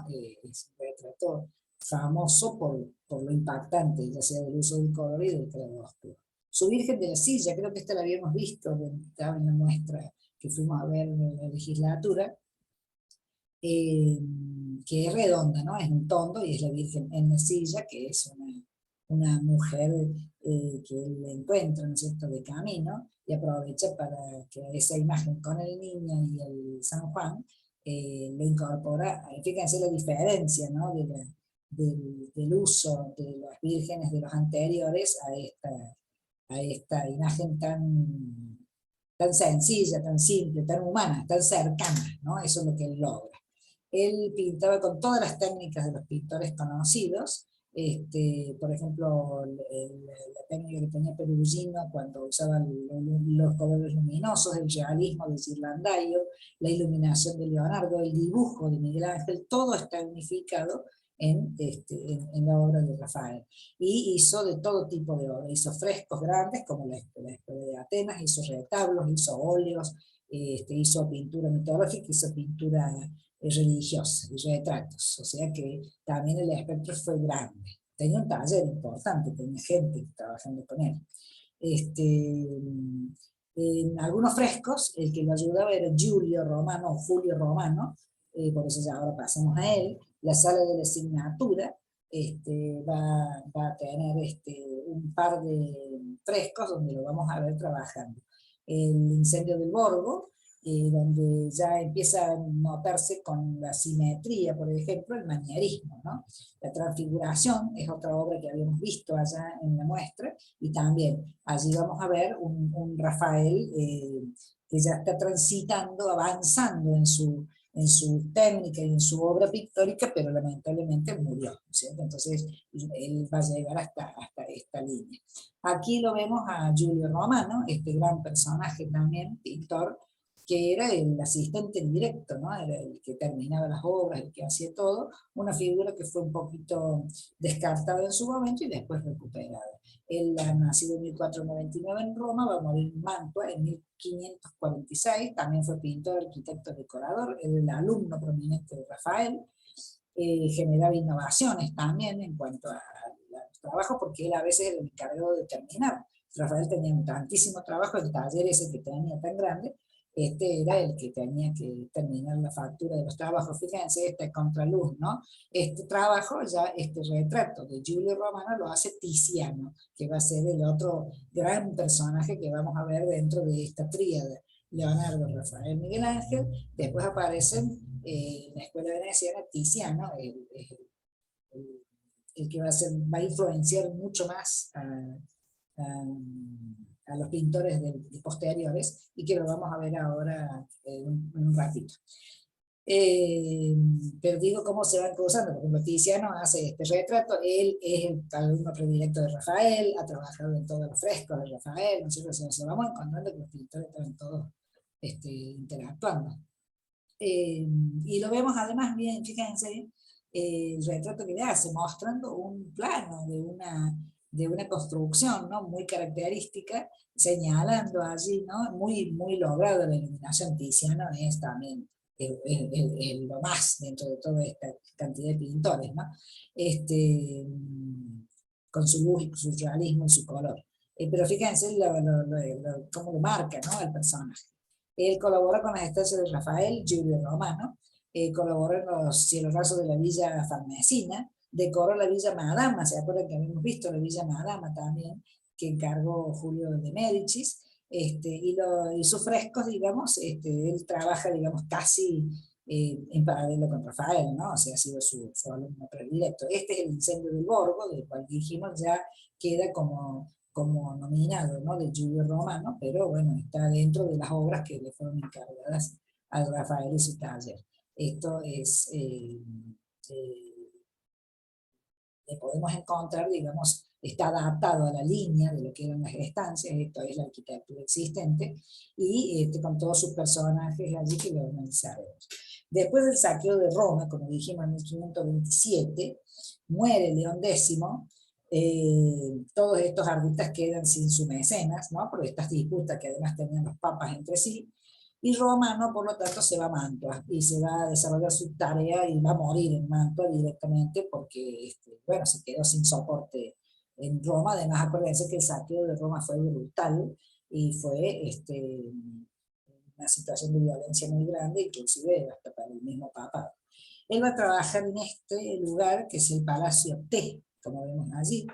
es un retrato famoso por lo impactante, ya sea del uso del color y del claroscuro. Su Virgen de la Silla, creo que esta la habíamos visto, estaba en la muestra que fuimos a ver en la legislatura, que es redonda, ¿no? Es un tondo y es la Virgen en la silla, que es una mujer que él encuentra, ¿no es cierto?, de camino, y aprovecha para que esa imagen con el niño y el San Juan le incorpora. Fíjense la diferencia, ¿no?, del uso de las vírgenes de los anteriores a esta imagen tan sencilla, tan simple, tan humana, tan cercana, ¿no? Eso es lo que él logra. Él pintaba con todas las técnicas de los pintores conocidos, por ejemplo, la técnica que tenía Perugino cuando usaba los colores luminosos, el realismo de Ghirlandaio, la iluminación de Leonardo, el dibujo de Miguel Ángel, todo está unificado en la obra de Rafael. Y hizo de todo tipo de obras, hizo frescos grandes como la Escuela de Atenas, hizo retablos, hizo óleos, hizo pintura mitológica, hizo pintura religiosa y retratos, o sea que también el espectro fue grande. Tenía un taller importante, tenía gente trabajando con él. En algunos frescos, el que lo ayudaba era Julio Romano, por eso ya ahora pasamos a él. La sala de la asignatura va a tener un par de frescos donde lo vamos a ver trabajando. El incendio del Borgo, donde ya empieza a notarse con la simetría, por ejemplo, el manierismo, ¿no? La Transfiguración es otra obra que habíamos visto allá en la muestra, y también allí vamos a ver un Rafael que ya está transitando, avanzando en su técnica y en su obra pictórica, pero lamentablemente murió, ¿cierto? Entonces él va a llegar hasta esta línea. Aquí lo vemos a Giulio Romano, este gran personaje también, pintor, que era el asistente directo, ¿no? Era el que terminaba las obras, el que hacía todo, una figura que fue un poquito descartada en su momento y después recuperada. Él ha nacido en 1499 en Roma, va a morir en Mantua en 1546, también fue pintor, arquitecto, decorador, era el alumno prominente de Rafael, generaba innovaciones también en cuanto a los trabajos, porque él a veces era el encargado de terminar. Rafael tenía tantísimo trabajo, el taller ese que tenía tan grande, era el que tenía que terminar la factura de los trabajos. Fíjense esta contraluz, ¿no? Este trabajo, ya este retrato de Giulio Romano lo hace Tiziano, que va a ser el otro gran personaje que vamos a ver dentro de esta tríada. Leonardo, Rafael, Miguel Ángel, después aparecen en la escuela veneciana Tiziano, el que va a influenciar mucho más a los pintores de posteriores, y que lo vamos a ver ahora en un ratito. Pero digo cómo se van cruzando. Por ejemplo, Tiziano hace este retrato, él es el alumno predilecto de Rafael, ha trabajado en todos los frescos de Rafael, ¿no es cierto? O sea, vamos encontrando que los pintores están todos interactuando. Y lo vemos además bien, fíjense, el retrato que le hace, mostrando un plano de una construcción, ¿no?, muy característica, señalando allí, ¿no?, muy logrado. La iluminación. Tiziano es también lo más dentro de toda esta cantidad de pintores, ¿no? Con su luz y su realismo y su color. Pero fíjense cómo lo marca, ¿no?, el personaje. Él colabora con las estancias de Rafael, Giulio Romano, colaboró en los cielos rasos de la Villa Farnesina, decoró la Villa Madama, ¿se acuerdan que habíamos visto la Villa Madama también, que encargó Julio de Médicis? Y sus frescos, digamos, él trabaja, digamos, casi en paralelo con Rafael, ¿no? O sea, ha sido su alumno predilecto. Este es el incendio del Borgo, del cual dijimos ya queda como nominado, ¿no?, de Giulio Romano, pero bueno, está dentro de las obras que le fueron encargadas a Rafael y su taller. Esto es, le podemos encontrar, digamos, está adaptado a la línea de lo que eran las estancias, esto es la arquitectura existente, y con todos sus personajes allí que lo analizaremos. Después del saqueo de Roma, como dijimos en 1527, muere León X, todos estos artistas quedan sin su mecenas, ¿no?, por estas disputas que además tenían los papas entre sí, y Romano, por lo tanto, se va a Mantua, y se va a desarrollar su tarea, y va a morir en Mantua directamente, porque, bueno, se quedó sin soporte en Roma. Además, acuérdense que el saqueo de Roma fue brutal, y fue una situación de violencia muy grande, inclusive hasta para el mismo Papa. Él va a trabajar en este lugar, que es el Palacio T, como vemos allí,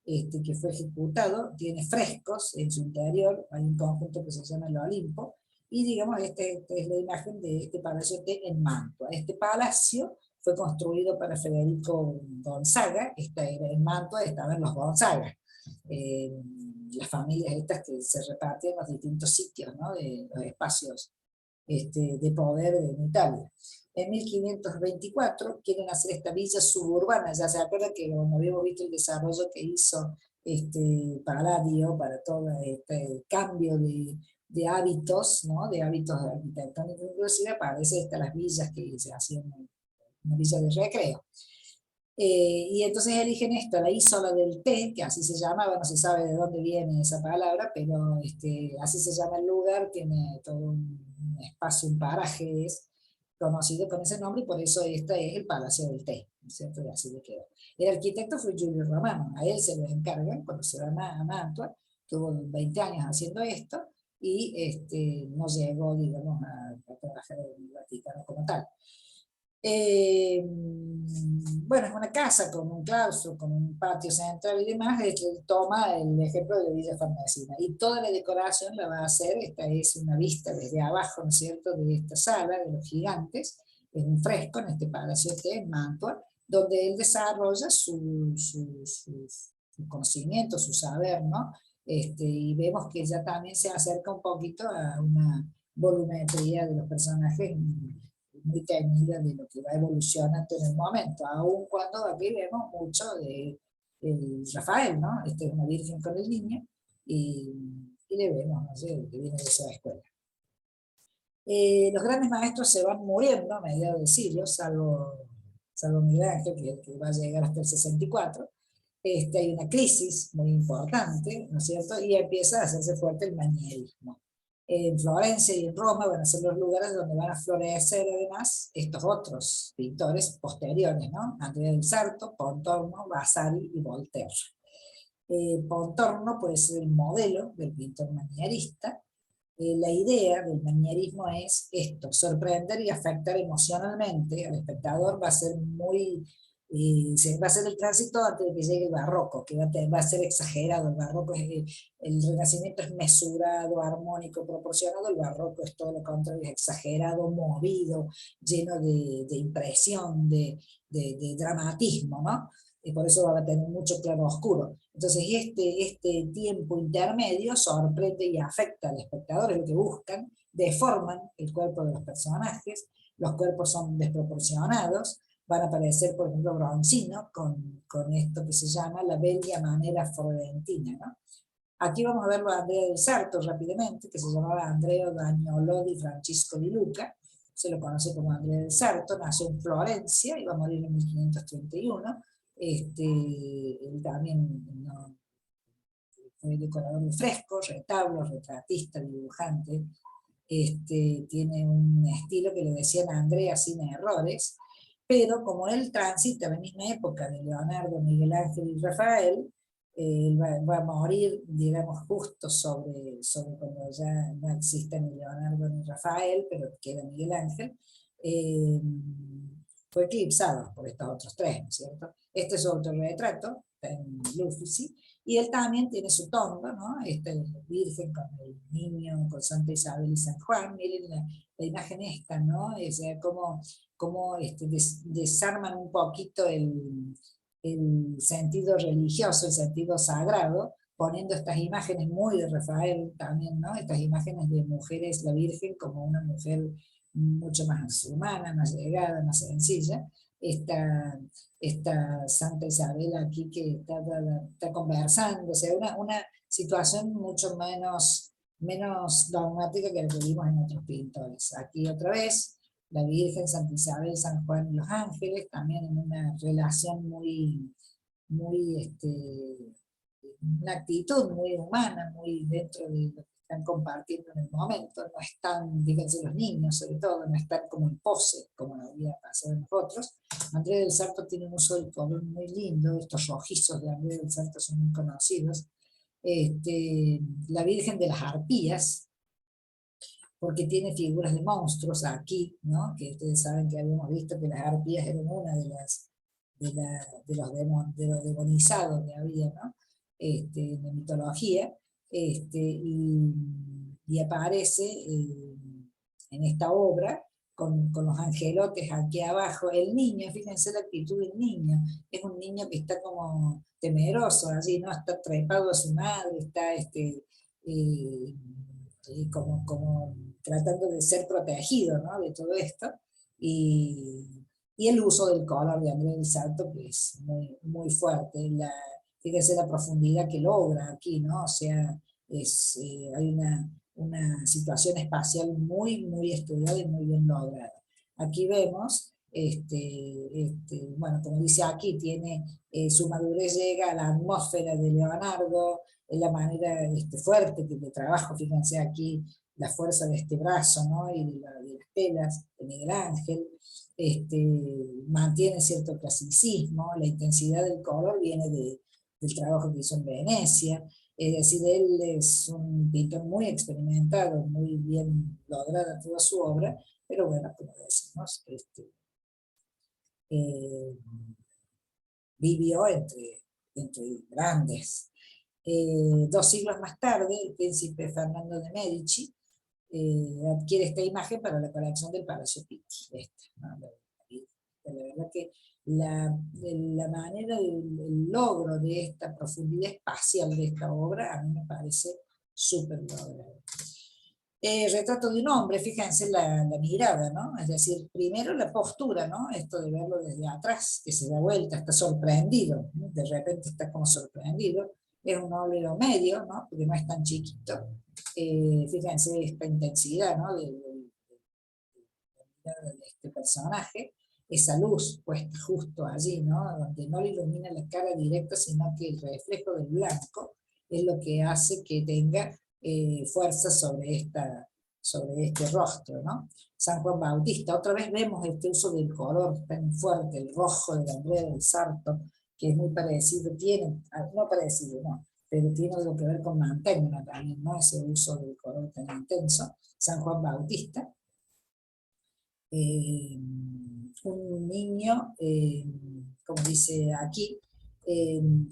que fue ejecutado, tiene frescos en su interior, hay un conjunto que se llama el Olimpo, y digamos, esta es la imagen de este Palacio T en Mantua. Este palacio fue construido para Federico Gonzaga, era en Mantua, estaban los Gonzaga, las familias estas que se reparten en los distintos sitios, ¿no? De los espacios de poder en Italia. En 1524 quieren hacer esta villa suburbana. Ya se acuerdan que cuando habíamos visto el desarrollo que hizo Palladio para todo este cambio de hábitos, ¿no? De hábitos arquitectónicos, inclusive aparece las villas que se hacían, una villa de recreo. Y entonces eligen esto, la Isola del Té, que así se llamaba, no se sabe de dónde viene esa palabra, pero así se llama el lugar, tiene todo un espacio, un paraje es conocido con ese nombre, y por eso este es el Palacio del Té, ¿no es cierto? Y así le quedó. El arquitecto fue Giulio Romano, a él se lo encargan cuando se van a Mantua, tuvo 20 años haciendo esto, y no llegó, digamos, a trabajar en el Vaticano como tal. Bueno, es una casa con un claustro, con un patio central y demás. Toma el ejemplo de Villa Farnesina, y toda la decoración la va a hacer, esta es una vista desde abajo, ¿no es cierto?, de esta sala de los gigantes, en un fresco, en este palacio en Mantua, donde él desarrolla su conocimiento, su saber, ¿no? Y vemos que ya también se acerca un poquito a una volumetría de los personajes muy temida, de lo que va evolucionando en el momento, aun cuando aquí vemos mucho de Rafael, ¿no? Es una virgen con el niño, y le vemos, no sé, que viene de esa escuela. Los grandes maestros se van muriendo a mediados del siglo, salvo Miguel Ángel, que va a llegar hasta el 64. Hay una crisis muy importante, ¿no es cierto? Y empieza a hacerse fuerte el manierismo. En Florencia y en Roma van a ser los lugares donde van a florecer además estos otros pintores posteriores, ¿no? Andrea del Sarto, Pontormo, Vasari y Voltaire. Pontormo puede ser el modelo del pintor manierista. La idea del manierismo es esto: sorprender y afectar emocionalmente al espectador. Va a ser va a ser el tránsito antes de que llegue el barroco, que va a ser exagerado. El barroco el Renacimiento es mesurado, armónico, proporcionado. El barroco es todo lo contrario, es exagerado, movido, lleno de impresión, de dramatismo, ¿no? Y por eso va a tener mucho claro oscuro. Entonces este tiempo intermedio sorprende y afecta al espectador, es lo que buscan, deforman el cuerpo de los personajes, los cuerpos son desproporcionados, van a aparecer, por ejemplo, Bronzino con esto que se llama la bella manera florentina, ¿no? Aquí vamos a verlo a Andrea del Sarto rápidamente, que se llamaba Andrea Dagnolo di Francisco di Luca, se lo conoce como Andrea del Sarto, nació en Florencia y va a morir en 1531. Él también fue decorador de frescos, retablos, retratista, dibujante. Tiene un estilo que le decían a Andrea sin errores, pero como él transita la misma época de Leonardo, Miguel Ángel y Rafael, él va a morir, digamos, justo sobre cuando ya no existe ni Leonardo ni Rafael, pero queda Miguel Ángel. Fue eclipsado por estos otros tres, ¿no es cierto? Este es su autorretrato, en Uffizi, y él también tiene su tomba, ¿no? Virgen con el niño, con Santa Isabel y San Juan. Miren la imagen esta, ¿no? O sea, cómo desarman un poquito el sentido religioso, el sentido sagrado, poniendo estas imágenes muy de Rafael también, ¿no? Estas imágenes de mujeres, la Virgen como una mujer mucho más humana, más llegada, más sencilla. Esta Santa Isabel aquí que está conversando, o sea, una situación mucho menos dogmática que la que vimos en otros pintores. Aquí otra vez, la Virgen, Santa Isabel, San Juan y los ángeles, también en una relación muy una actitud muy humana, muy dentro de lo que están compartiendo en el momento, no están, fíjense los niños sobre todo, no están como en pose, como había pasado en nosotros. Andrea del Sarto tiene un uso del color muy lindo, estos rojizos de Andrea del Sarto son muy conocidos. La Virgen de las Arpías, porque tiene figuras de monstruos aquí, ¿no? Que ustedes saben que habíamos visto que las arpías eran una de las de los demonizados que había, ¿no? En la mitología, y aparece en esta obra con los angelotes aquí abajo. El niño, fíjense la actitud del niño, es un niño que está como temeroso, allí, ¿no? Está trepado a su madre, está eh, como tratando de ser protegido, ¿no? De todo esto, y, y el uso del color de Andrea del Sarto, que es muy, muy fuerte, fíjense la profundidad que logra aquí, ¿no? O sea, hay una situación espacial muy, muy estudiada y muy bien lograda. Aquí vemos, bueno, como dice aquí, tiene su madurez llega a la atmósfera de Leonardo, en la manera fuerte que de trabajo, fíjense aquí la fuerza de este brazo, ¿no? Y de las telas de Miguel Ángel, mantiene cierto clasicismo, la intensidad del color viene del trabajo que hizo en Venecia, es decir, él es un pintor muy experimentado, muy bien lograda toda su obra, pero bueno, como decimos, eh, vivió entre grandes. 2 siglos más tarde, el príncipe Fernando de Medici adquiere esta imagen para la colección del Palacio Pitti. ¿No? La verdad que la manera, el logro de esta profundidad espacial de esta obra a mí me parece súper logrado. Retrato de un hombre, fíjense la mirada, ¿no? Es decir, primero la postura, ¿no? Esto de verlo desde atrás, que se da vuelta, está sorprendido, ¿no? De repente está como sorprendido. Es un óleo medio, ¿no? Porque no es tan chiquito. Fíjense esta intensidad, ¿no? De este personaje, esa luz puesta justo allí, ¿no? Donde no le ilumina la cara directa, sino que el reflejo del blanco es lo que hace que tenga fuerza sobre este rostro, ¿no? San Juan Bautista, otra vez vemos este uso del color tan fuerte, el rojo de Andrea del Sarto, que es muy parecido, no parecido, no, pero tiene algo que ver con Mantegna también, ¿no? Ese uso del color tan intenso. San Juan Bautista, un niño, como dice aquí,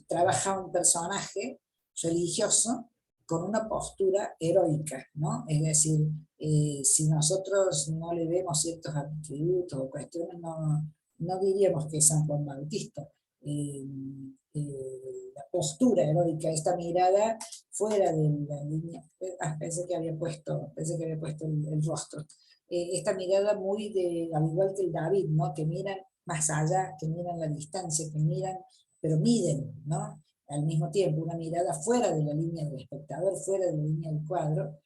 trabaja un personaje religioso con una postura heroica, ¿no? Es decir, si nosotros no le vemos ciertos atributos o cuestiones, no diríamos que es San Juan Bautista. La postura heroica, esta mirada fuera de la línea, pensé que había puesto el rostro, esta mirada muy al igual que el David, ¿no? Que miran más allá, que miran la distancia, que miran, pero miden, ¿no? Al mismo tiempo, una mirada fuera de la línea del espectador, fuera de la línea del cuadro,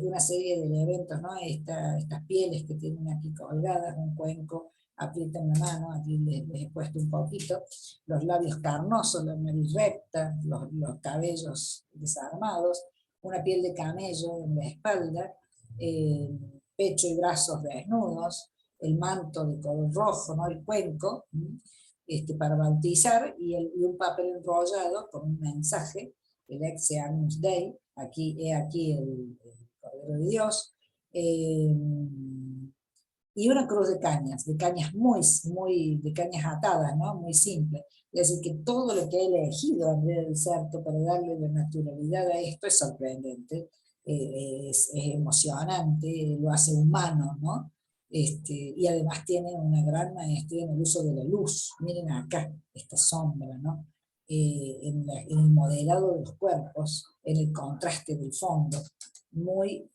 una serie de elementos, ¿no? Estas pieles que tienen aquí colgadas, un cuenco, aprietan la mano, aquí les he puesto un poquito, los labios carnosos, la nariz recta, los cabellos desarmados, una piel de camello en la espalda, pecho y brazos desnudos, el manto de color rojo, ¿no? El cuenco, para bautizar, y un papel enrollado con un mensaje, el Ecce Agnus Dei, aquí el Cordero de Dios, y una cruz de cañas de cañas atadas, ¿no? Muy simple. Es decir, que todo lo que ha elegido Andrea del Sarto para darle la naturalidad a esto es sorprendente, es emocionante, lo hace humano, ¿no? Y además tiene una gran maestría en el uso de la luz. Miren acá, esta sombra, ¿no? En el modelado de los cuerpos, en el contraste del fondo, muy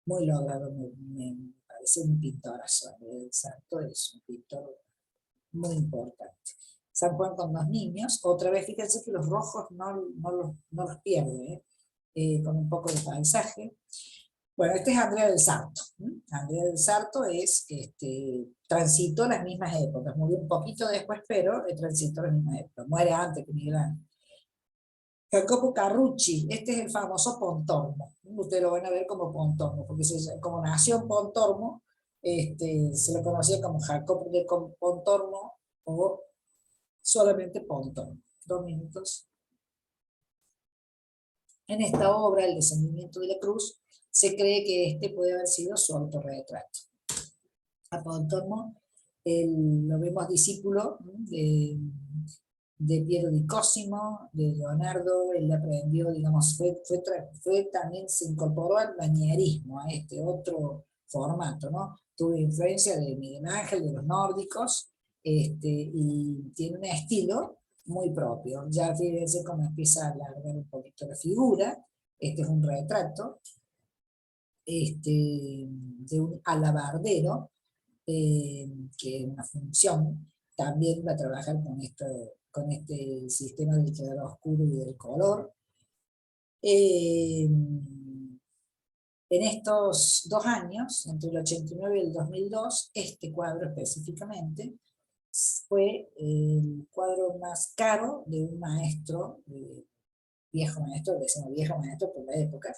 logrado, me parece un pintorazo. El Santo es un pintor muy importante. San Juan con 2 niños, otra vez fíjense que los rojos no los pierde, con un poco de paisaje. Bueno, este es Andrea del Sarto. Andrea del Sarto transitó las mismas épocas, murió un poquito después, pero transitó las mismas épocas, muere antes que Miguel Ángel. Jacopo Carrucci, este es el famoso Pontormo. Ustedes lo van a ver como Pontormo, porque como nació en Pontormo, se lo conocía como Jacopo de Pontormo o solamente Pontormo. 2 minutos. En esta obra, El descendimiento de la cruz, se cree que este puede haber sido su autorretrato. A Pontormo lo vemos discípulo de Piero di Cosimo, de Leonardo. Él aprendió, digamos, también se incorporó al manierismo, a este otro formato, ¿no? Tuvo influencia de Miguel Ángel, de los nórdicos, y tiene un estilo muy propio. Ya fíjense cómo empieza a alargar un poquito la figura. Este es un retrato de un alabardero, que es una función, también va a trabajar con este sistema del claroscuro y del color. En estos 2 años, entre el 89 y el 2002, este cuadro específicamente fue el cuadro más caro de un maestro, viejo maestro, decimos viejo maestro por la época.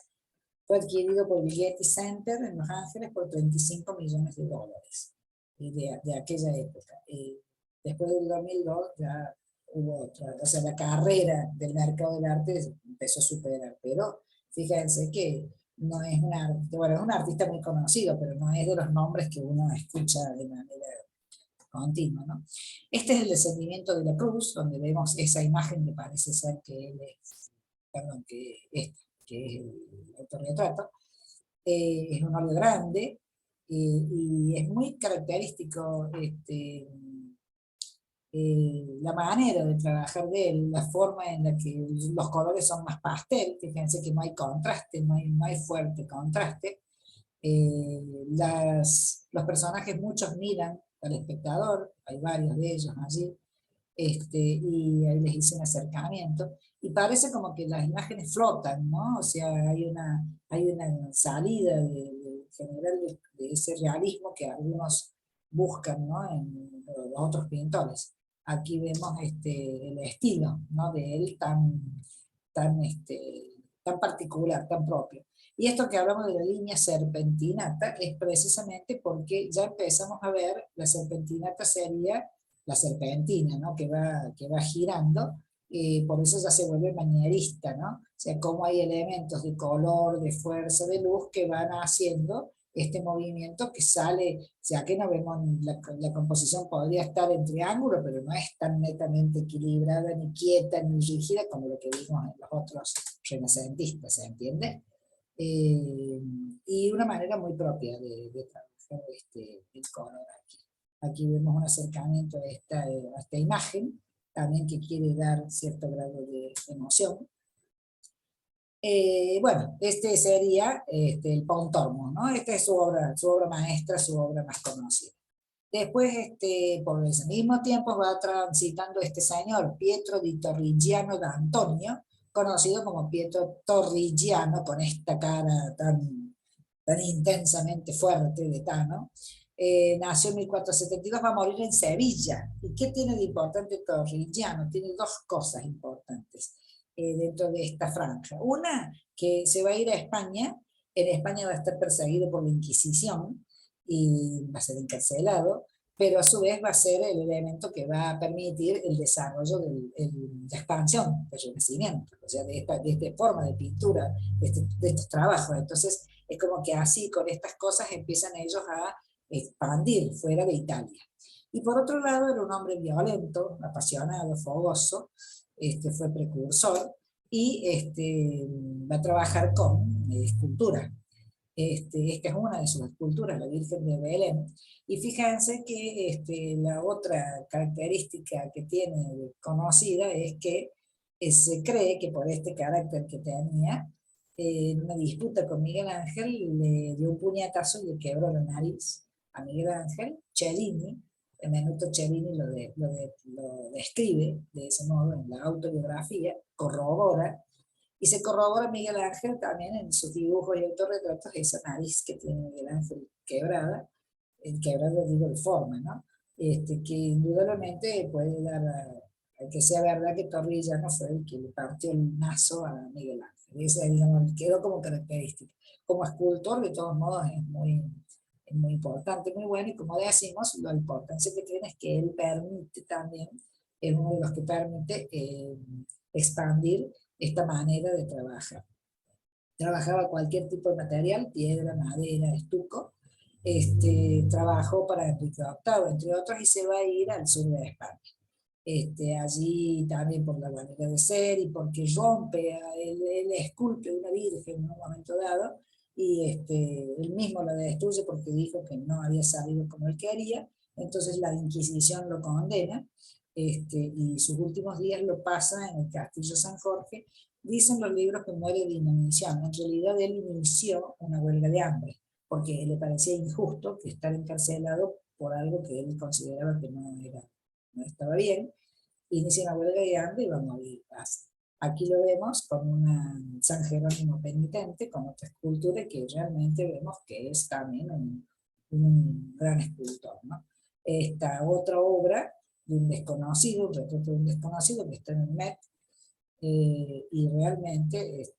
Fue adquirido por el Getty Center en Los Ángeles por $35 millones, de aquella época. Después del 2002 ya hubo otra, o sea, la carrera del mercado del arte empezó a superar, pero fíjense que no es un artista, bueno, es un artista muy conocido, pero no es de los nombres que uno escucha de manera continua, ¿no? Este es el descendimiento de la cruz, donde vemos esa imagen que parece ser que él es, perdón, que es el autorretrato. Es un óleo grande, y es muy característico la manera de trabajar de él, la forma en la que los colores son más pastel. Fíjense que no hay contraste, no hay fuerte contraste. Los personajes, muchos miran al espectador, hay varios de ellos allí, y ahí les hice un acercamiento, y parece como que las imágenes flotan, ¿no? O sea, hay una salida general de ese realismo que algunos buscan, ¿no? En los otros pintores. Aquí vemos el estilo, ¿no? De él tan, tan particular, tan propio. Y esto que hablamos de la línea serpentinata es precisamente porque ya empezamos a ver, la serpentinata sería la serpentina, ¿no? que va girando, por eso ya se vuelve manierista, ¿no? O sea, cómo hay elementos de color, de fuerza, de luz que van haciendo este movimiento que sale, o sea, que no vemos, la composición podría estar en triángulo, pero no es tan netamente equilibrada, ni quieta, ni rígida como lo que vimos en los otros renacentistas, ¿se entiende? Y una manera muy propia de trabajar el color aquí. Aquí vemos un acercamiento a esta imagen, también que quiere dar cierto grado de emoción. Bueno, este sería el Pontormo, ¿no? Esta es su obra maestra, su obra más conocida. Después, por ese mismo tiempo, va transitando este señor, Pietro di Torrigiano d'Antonio, conocido como Pietro Torrigiano, con esta cara tan intensamente fuerte de Tano. Nació en 1472, va a morir en Sevilla. ¿Y qué tiene de importante Torrigiano? Tiene 2 cosas importantes dentro de esta franja. Una, que se va a ir a España. En España va a estar perseguido por la Inquisición y va a ser encarcelado, pero a su vez va a ser el elemento que va a permitir el desarrollo de la expansión del Renacimiento, o sea, de esta forma de pintura, de estos trabajos. Entonces, es como que así, con estas cosas, empiezan ellos a expandir fuera de Italia. Y por otro lado, era un hombre violento, apasionado, fogoso, fue precursor, y va a trabajar con escultura. Esta es una de sus esculturas, la Virgen de Belén. Y fíjense que la otra característica que tiene conocida es que se cree que por este carácter que tenía, en una disputa con Miguel Ángel, le dio un puñetazo y le quebró la nariz a Miguel Ángel. Cellini, el Menuto Cellini lo describe de ese modo en la autobiografía, corrobora. Y se corrobora Miguel Ángel también en sus dibujos y autorretratos, esa nariz que tiene Miguel Ángel quebrada, quebrada digo de forma, ¿no? Que indudablemente puede dar que sea verdad que Torriellano fue el que le partió el nazo a Miguel Ángel. Esa, digamos, quedó como característica. Como escultor, de todos modos, es muy importante, muy bueno, y como decimos, la importancia que tiene es que él permite también, es uno de los que permite expandir esta manera de trabajar. Trabajaba cualquier tipo de material, piedra, madera, estuco. Trabajó para Enrique VIII, entre otros, y se va a ir al sur de España. Allí también por la manera de ser y porque rompe, él esculpe una virgen en un momento dado, y él mismo la destruye porque dijo que no había salido como él quería. Entonces la Inquisición lo condena, y sus últimos días lo pasa en el Castillo San Jorge. Dicen los libros que muere de inanición. En realidad él inició una huelga de hambre, porque le parecía injusto que estar encarcelado por algo que él consideraba que no estaba bien. Inicia una huelga de hambre y va a morir. Aquí lo vemos con una San Jerónimo penitente, con otra escultura que realmente vemos que es también un gran escultor, ¿no? Esta otra obra de un desconocido, un retrato de un desconocido que está en el Met, y realmente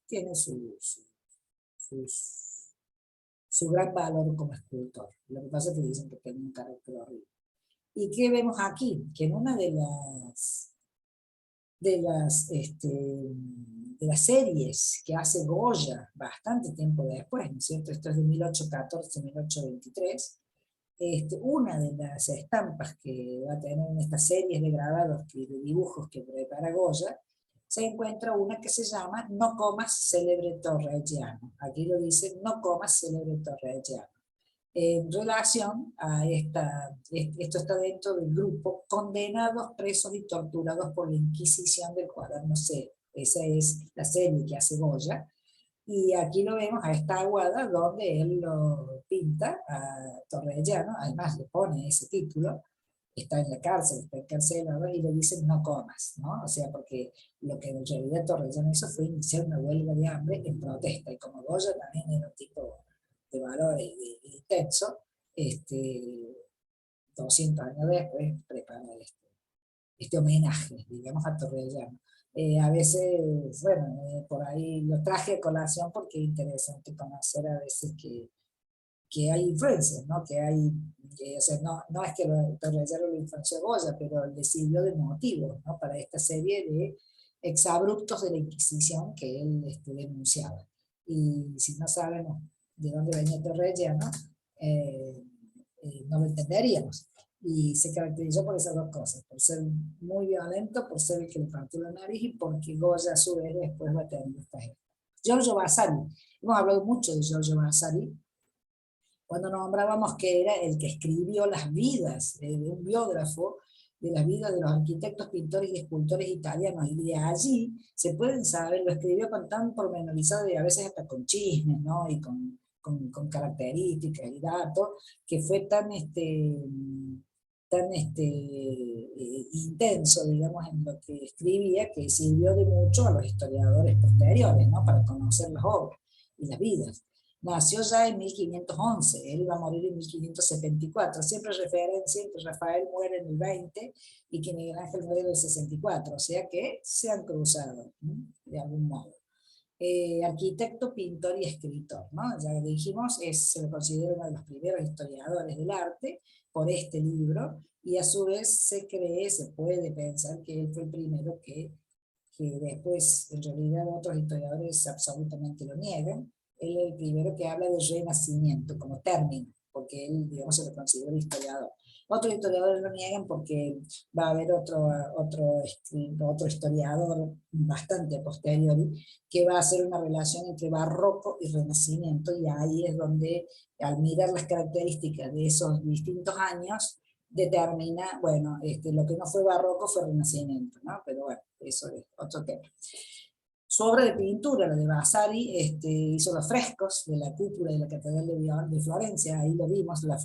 tiene su gran valor como escultor. Lo que pasa es que dicen que tiene un carácter horrible. ¿Y qué vemos aquí? Que en una de las series que hace Goya bastante tiempo después, ¿no es cierto? Esto es de 1814-1823, una de las estampas que va a tener en estas series de grabados, de dibujos que prepara Goya, se encuentra una que se llama No comas célebre Torreggiano. Aquí lo dice, no comas célebre Torreggiano. En relación a esto está dentro del grupo Condenados, presos y torturados por la Inquisición del Cuaderno C. Esa es la serie que hace Goya. Y aquí lo vemos a esta aguada donde él lo pinta a Torrellano, además le pone ese título, está en la cárcel, está encarcelado, y le dicen no comas, ¿no? O sea, porque lo que en realidad Torrellano hizo fue iniciar una huelga de hambre en protesta, y como Goya también era un tipo de valores intenso, 200 años después prepara este homenaje, digamos, a Torrellano. A veces, bueno, por ahí lo traje a colación porque es interesante conocer a veces que hay influencias, ¿no? O sea, no es que Torrellano lo influenció Goya, pero le sirvió de motivo, ¿no? Para esta serie de exabruptos de la Inquisición que él denunciaba. Y si no sabemos de dónde venía Torrellano, no lo entenderíamos. Y se caracterizó por esas dos cosas, por ser muy violento, por ser el que le partió la nariz, y porque Goya a su vez después va a tener esta gente. Giorgio Vasari, hemos hablado mucho de Giorgio Vasari, cuando nombrábamos que era el que escribió las vidas, un biógrafo de las vidas de los arquitectos, pintores y escultores italianos, y de allí se pueden saber, lo escribió con tan pormenorizado y a veces hasta con chismes, ¿no? Y con características y datos, que fue tan intenso, digamos, en lo que escribía, que sirvió de mucho a los historiadores posteriores, ¿no? Para conocer las obras y las vidas. Nació ya en 1511, él iba a morir en 1574, siempre referencia en que Rafael muere en el 20 y que Miguel Ángel muere en el 64, o sea que se han cruzado, ¿no? De algún modo. Arquitecto, pintor y escritor, ¿no? Ya dijimos, se lo considera uno de los primeros historiadores del arte por este libro, y a su vez se puede pensar que él fue el primero que después en realidad otros historiadores absolutamente lo niegan. Él es el primero que habla de renacimiento como término, porque él, digamos, se lo considera historiador. Otros historiadores lo niegan porque va a haber otro historiador bastante posterior que va a hacer una relación entre barroco y renacimiento, y ahí es donde, al mirar las características de esos distintos años, determina, bueno, lo que no fue barroco fue renacimiento, ¿no? Pero bueno, eso es otro tema. Su obra de pintura, la de Vasari, hizo los frescos de la cúpula de la Catedral de Florencia, ahí lo vimos, la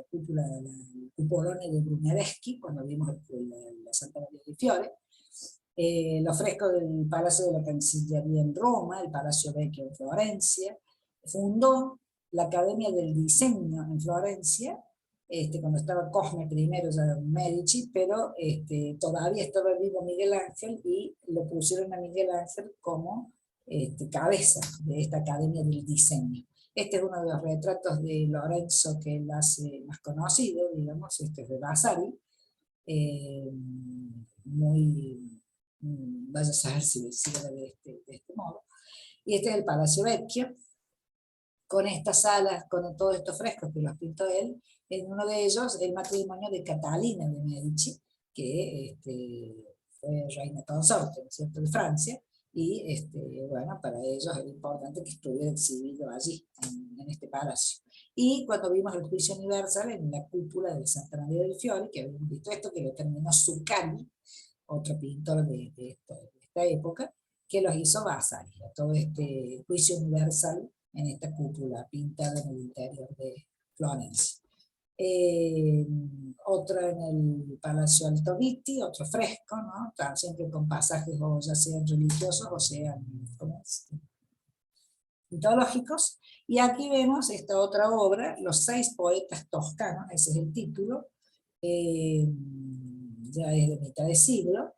cúpula, el cupolone de Brunelleschi, cuando vimos la Santa María del Fiore, los frescos del Palacio de la Cancillería en Roma, el Palacio Vecchio en Florencia, fundó la Academia del Diseño en Florencia, cuando estaba Cosme primero, ya Medici, pero todavía estaba vivo Miguel Ángel y lo pusieron a Miguel Ángel como cabeza de esta Academia del Diseño. Este es uno de los retratos de Lorenzo que él hace más conocido, digamos, este es de Vasari, muy, vaya a saber si era de este modo. Y este es el Palacio Vecchio, con estas salas, con todos estos frescos que los pintó él. En uno de ellos, el matrimonio de Catalina de Medici, que fue reina consorte, ¿no es cierto?, de Francia, y bueno, para ellos era importante que estuviera exhibido allí, en este palacio. Y cuando vimos el juicio universal en la cúpula del Santa Maria del Fiore, que habíamos visto esto, que lo terminó Zuccani, otro pintor de esta época, que los hizo Vasari, todo este juicio universal en esta cúpula pintada en el interior de Florencia. Otra en el Palacio Altoviti, otro fresco, ¿no? Siempre con pasajes o ya sean religiosos o sean mitológicos. Y aquí vemos esta otra obra, Los 6 poetas toscanos, ese es el título, ya es de mitad de siglo,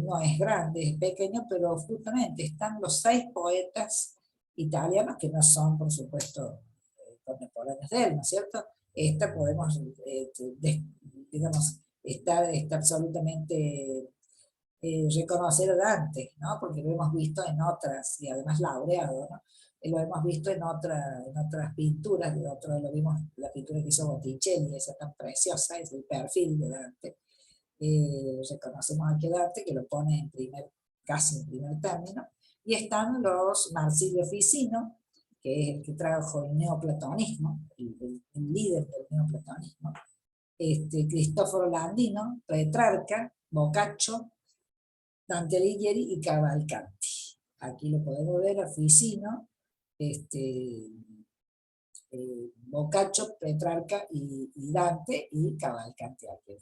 no es grande, es pequeño, pero justamente están los 6 poetas italianos, que no son, por supuesto, contemporáneos de él, ¿no es cierto? Esta podemos, digamos, estar absolutamente reconocer a Dante, ¿no? Porque lo hemos visto en otras, y además laureado, ¿no? Lo hemos visto en otras pinturas, lo vimos, la pintura que hizo Botticelli, esa tan preciosa, es el perfil de Dante. Reconocemos aquí a Dante, que lo pone casi en primer término, y están los Marsilio Ficino, que es el que trajo el neoplatonismo, el líder del neoplatonismo, Cristoforo Landino, Petrarca, Boccaccio, Dante Alighieri y Cavalcanti. Aquí lo podemos ver a Ficino, Boccaccio, Petrarca y Dante, y Cavalcanti aquí.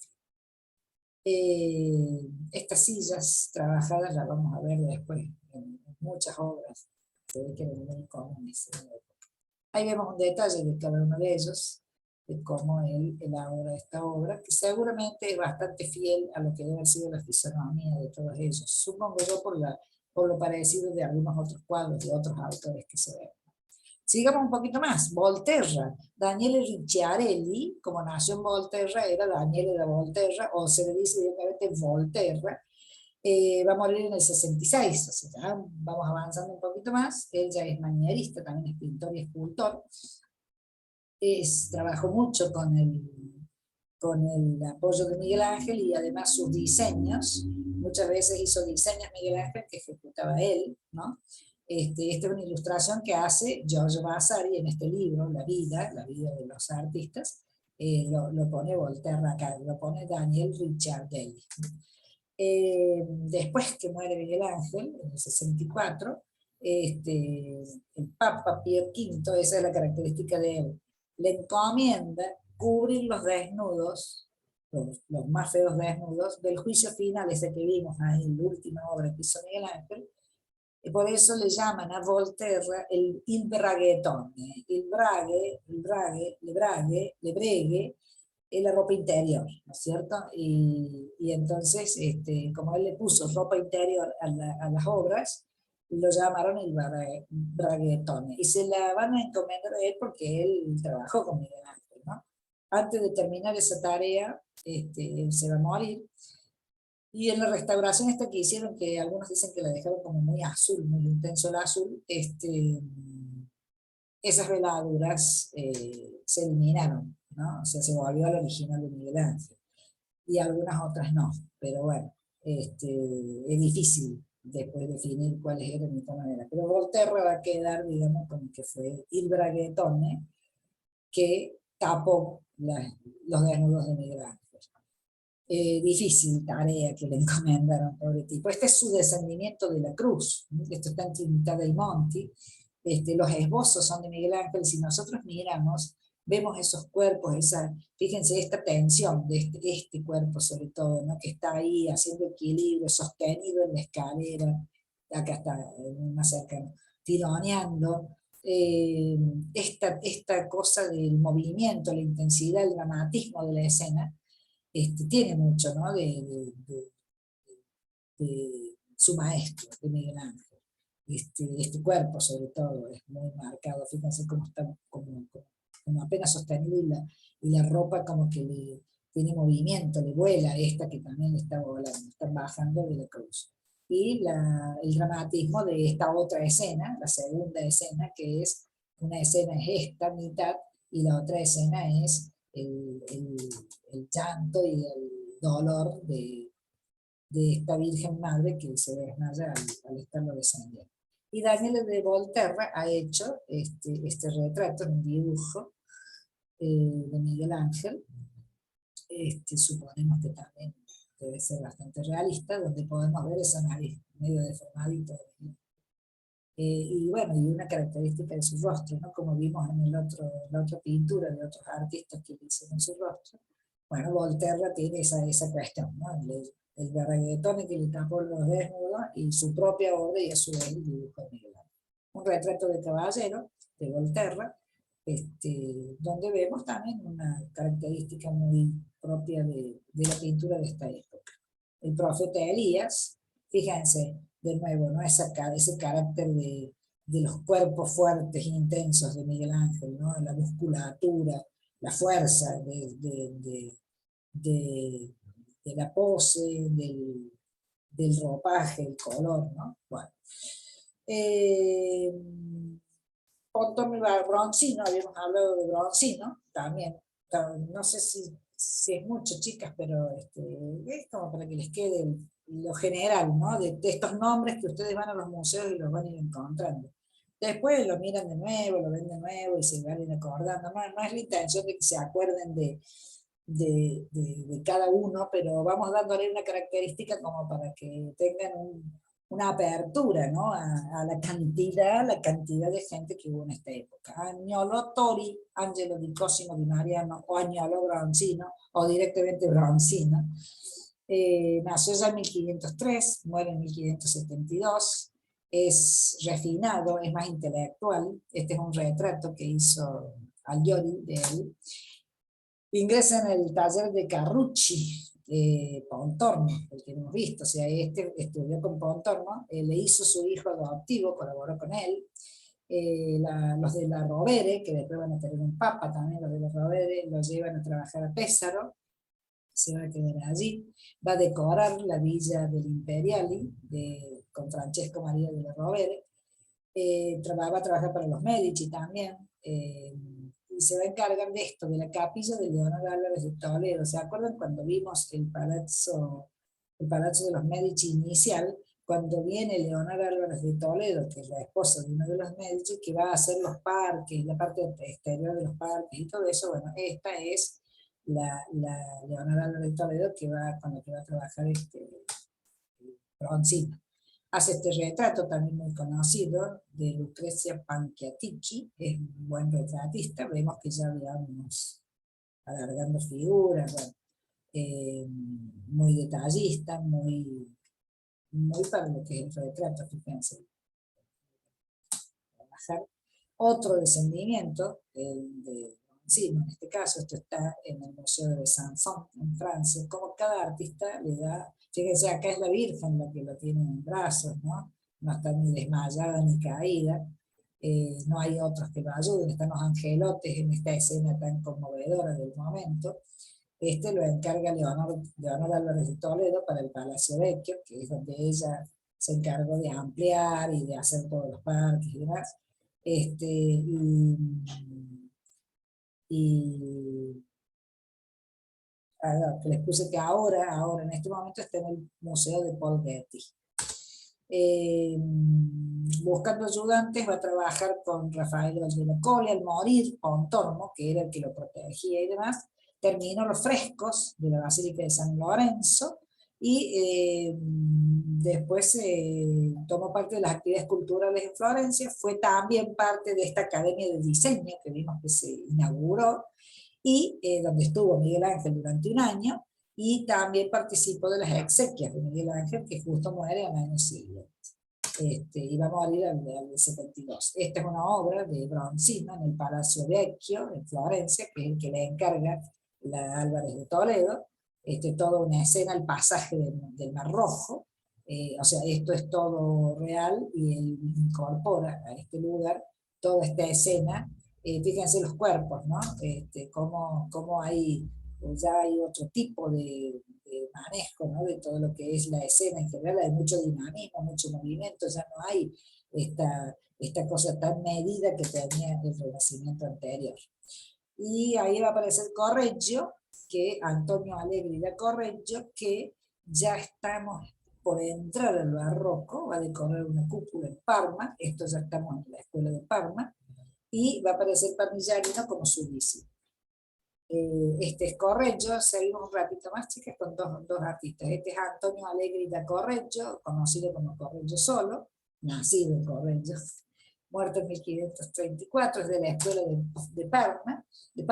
Estas sillas trabajadas las vamos a ver después en muchas obras, se ve que eran muy comunes en la época. Ahí vemos un detalle de cada uno de ellos, de cómo él elabora esta obra, que seguramente es bastante fiel a lo que debe haber sido la fisonomía de todos ellos, supongo yo por lo parecido de algunos otros cuadros de otros autores que se ven. Sigamos un poquito más, Volterra, Daniele Ricciarelli, como nació en Volterra, era Daniele da Volterra, o se le dice directamente Volterra, va a morir en el 66, o sea, ya vamos avanzando un poquito más. Él ya es manierista, también es pintor y escultor, trabajó mucho con el apoyo de Miguel Ángel, y además sus diseños, muchas veces hizo diseños Miguel Ángel que ejecutaba él, ¿no? Esta es una ilustración que hace Giorgio Vasari en este libro, La vida de los artistas, lo pone Volterra acá, lo pone Daniel Ricciardelli. Después que muere Miguel Ángel, en el 64, el Papa Pío V, esa es la característica de él, le encomienda cubrir los desnudos, los más feos desnudos, del juicio final, ese que vimos ahí, la última obra que hizo Miguel Ángel, y por eso le llaman a Volterra il braghetone. Le bregue, es la ropa interior, ¿no es cierto? Y entonces, como él le puso ropa interior a las obras, lo llamaron el braghetone. Y se la van a encomendar a él porque él trabajó con Miguel Ángel, ¿no? Antes de terminar esa tarea, él se va a morir. Y en la restauración esta que hicieron, que algunos dicen que la dejaron como muy azul, muy intenso el azul, esas veladuras se eliminaron, ¿no? O sea, se volvió al original de Miguel Ángel. Y algunas otras no, pero bueno, es difícil después definir cuáles eran y cómo eran. Pero Volterra va a quedar, digamos, como que fue il braghetone que tapó los desnudos de Miguel Ángel. Difícil tarea que le encomendaron, pobre tipo. Este es su descendimiento de la cruz, esto está en Trinità dei Monti, los esbozos son de Miguel Ángel. Si nosotros miramos, vemos esos cuerpos, fíjense esta tensión de este cuerpo sobre todo, ¿no? Que está ahí haciendo equilibrio, sostenido en la escalera, acá está más cercano, tironeando, esta cosa del movimiento, la intensidad, el dramatismo de la escena, tiene mucho, ¿no? de su maestro, de Miguel Ángel. Este cuerpo, sobre todo, es muy marcado. Fíjense cómo está como apenas sostenido, y la ropa como que tiene movimiento, le vuela esta que también le está volando, está bajando de la cruz. Y el dramatismo de esta otra escena, la segunda escena, que es una escena es esta mitad, y la otra escena es el llanto y el dolor de esta Virgen Madre que se desmaya al estarlo descendiendo. Y Daniel de Volterra ha hecho este retrato en un dibujo de Miguel Ángel, suponemos que también debe ser bastante realista, donde podemos ver esa nariz medio deformadita. Y bueno, y una característica de su rostro, ¿no? Como vimos en la otra pintura de otros artistas que hicieron su rostro. Bueno, Volterra tiene esa cuestión, ¿no? El reggaetón que le tapó los desnudos y su propia obra, y a su vez el dibujo de Miguel Ángel. Un retrato de caballero de Volterra, donde vemos también una característica muy propia de la pintura de esta época. El profeta Elías, fíjense, de nuevo, ¿no? Ese carácter de los cuerpos fuertes e intensos de Miguel Ángel, ¿no? La musculatura, la fuerza de la pose, del ropaje, el color, ¿no? Bueno. Pontormo Bronzino, habíamos hablado de Bronzino, también, no sé si es mucho, chicas, pero es como para que les quede lo general, ¿no? De estos nombres que ustedes van a los museos y los van a ir encontrando. Después lo miran de nuevo, lo ven de nuevo y se van a ir acordando. No es la intención de que se acuerden de cada uno, pero vamos dándole una característica como para que tengan una apertura, ¿no? a la cantidad de gente que hubo en esta época. Agnolo Tori, Angelo di Cosimo di Mariano, o Agnolo Bronzino, o directamente Bronzino. Nació ya en 1503, muere en 1572, es refinado, es más intelectual. Este es un retrato que hizo Agliori de él. Ingresa en el taller de Carrucci, Pontormo, el que hemos visto, o sea, estudió con Pontormo, le hizo su hijo adoptivo, colaboró con él. Los de la Rovere, que después van a tener un papa también, los de la Rovere, los llevan a trabajar a Pesaro, se va a quedar allí, va a decorar la villa del Imperiali con Francesco Maria de la Rovere, va a trabajar para los Medici también, y se va a encargar de esto, de la capilla de Leonardo Álvarez de Toledo. ¿Se acuerdan cuando vimos el palazzo de los Medici inicial? Cuando viene Leonardo Álvarez de Toledo, que es la esposa de uno de los Medici, que va a hacer los parques, la parte exterior de los parques y todo eso, bueno, esta es la Leonardo Álvarez de Toledo con la que va a trabajar Bronzino. Hace este retrato también muy conocido de Lucrezia Panchiatichi, es un buen retratista, vemos que ya habíamos alargando figuras, bueno, muy detallista, muy para lo que es el retrato, fíjense. Otro descendimiento, el de Bronzino, en este caso, esto está en el Museo de Sanson, en Francia, como cada artista le da. Fíjense, acá es la Virgen la que lo tiene en brazos, ¿no? No está ni desmayada ni caída. No hay otros que lo ayuden, están los angelotes en esta escena tan conmovedora del momento. Lo encarga Leonor Álvarez de Toledo para el Palacio Vecchio, que es donde ella se encargó de ampliar y de hacer todos los parques y demás. Y que les puse que ahora en este momento está en el Museo de Paul Getty. Buscando ayudantes va a trabajar con Rafael de Colle al morir, Pontormo, que era el que lo protegía y demás, terminó los frescos de la Basílica de San Lorenzo y después tomó parte de las actividades culturales en Florencia, fue también parte de esta academia de diseño que vimos que se inauguró y donde estuvo Miguel Ángel durante un año, y también participó de las exequias de Miguel Ángel, que justo muere al año siguiente. y va a morir al 72. Esta es una obra de Bronzino en el Palacio Vecchio, en Florencia, que es el que le encarga la Álvarez de Toledo, toda una escena, el pasaje del Mar Rojo, o sea, esto es todo real, y él incorpora a este lugar toda esta escena. Fíjense los cuerpos, ¿no? Cómo ya hay otro tipo de manejo, ¿no? De todo lo que es la escena en general, hay mucho dinamismo, mucho movimiento, ya no hay esta cosa tan medida que tenía el Renacimiento anterior. Y ahí va a aparecer Correggio, que Antonio Allegri da Correggio, que ya estamos por entrar al barroco, va a decorar una cúpula en Parma, esto ya estamos en la escuela de Parma, y va a aparecer Parmigianino como su discípulo. Este es Correggio, seguimos un ratito más, chicas, con dos artistas. Este es Antonio Allegri da Correggio, conocido como Correggio solo, nacido en Correggio, muerto en 1534, es de la escuela de Parma, y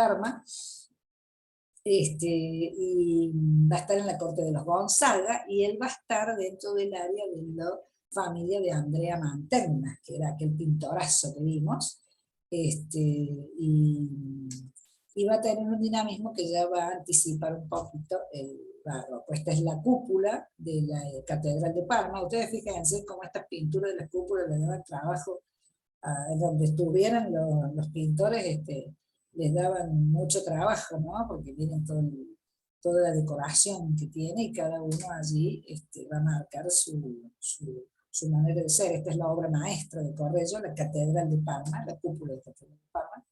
va a estar en la corte de los Gonzaga, y él va a estar dentro del área de la familia de Andrea Mantegna, que era aquel pintorazo que vimos, y va a tener un dinamismo que ya va a anticipar un poquito el barroco. Esta es la cúpula de la Catedral de Parma. Ustedes fíjense cómo estas pinturas de las cúpulas le daban trabajo, donde estuvieran los pintores, les daban mucho trabajo, ¿no? Porque tienen toda la decoración que tiene, y cada uno allí va a marcar su manera de ser. Esta es la obra maestra de Correggio, la Catedral de Parma, la cúpula de la Catedral de Parma.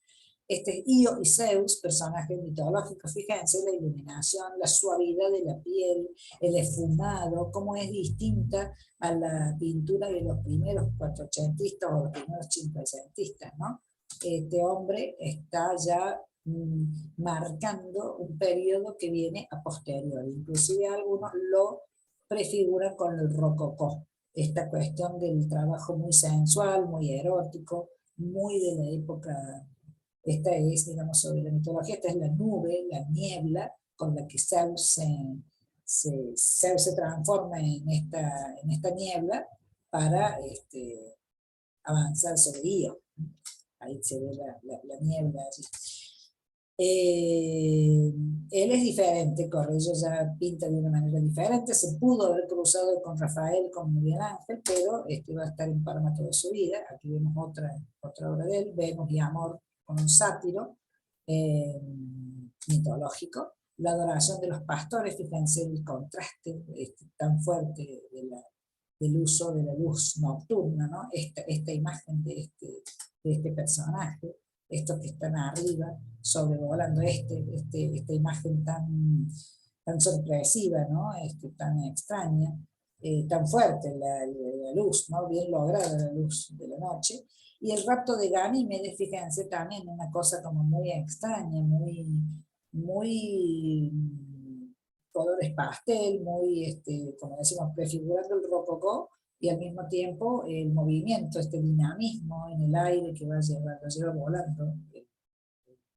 Este es Io y Zeus, personajes mitológicos. Fíjense la iluminación, la suavidad de la piel, el esfumado, cómo es distinta a la pintura de los primeros cuatrocentistas o los primeros cincuecentistas, ¿no? Este hombre está ya marcando un periodo que viene a posteriori. Inclusive algunos lo prefiguran con el rococó. Esta cuestión del trabajo muy sensual, muy erótico, muy de la época. Esta es, digamos, sobre la mitología, esta es la nube, la niebla, con la que Zeus se transforma en esta niebla para avanzar sobre Io. Ahí se ve la niebla allí. Él es diferente, Correggio ya pinta de una manera diferente, se pudo haber cruzado con Rafael, con Miguel Ángel, pero va a estar en Parma toda su vida. Aquí vemos otra obra de él, Venus y Amor, con un sátiro mitológico, la adoración de los pastores. Fíjense el contraste tan fuerte del uso de la luz nocturna, ¿no? Esta imagen de este personaje, estos que están arriba, sobrevolando esta imagen tan sorpresiva, ¿no? Tan extraña, tan fuerte la luz, ¿no? Bien lograda la luz de la noche. Y el rapto de Ganímedes, fíjense, también una cosa como muy extraña, muy colores pastel, muy, como decimos, prefigurando el rococó, y al mismo tiempo el movimiento, este dinamismo en el aire que lo lleva volando el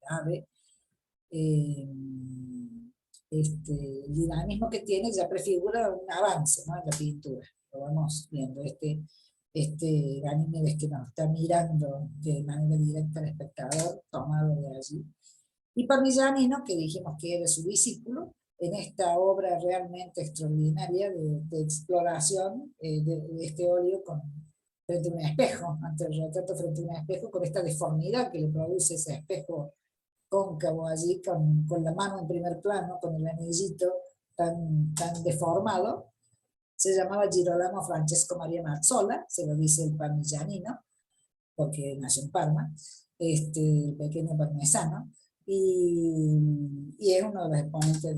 ave. El dinamismo que tiene ya prefigura un avance, ¿no? En la pintura. Lo vamos viendo, Ganímedes que nos está mirando de manera directa al espectador, tomado de allí. Y Parmigianino, que dijimos que era su discípulo, en esta obra realmente extraordinaria de exploración de este óleo frente a un espejo, ante el retrato frente a un espejo, con esta deformidad que le produce ese espejo cóncavo allí, con la mano en primer plano, con el anillito tan deformado. Se llamaba Girolamo Francesco Maria Mazzola, se lo dice el Parmigianino, porque nació en Parma, el pequeño parmesano, y es uno de los exponentes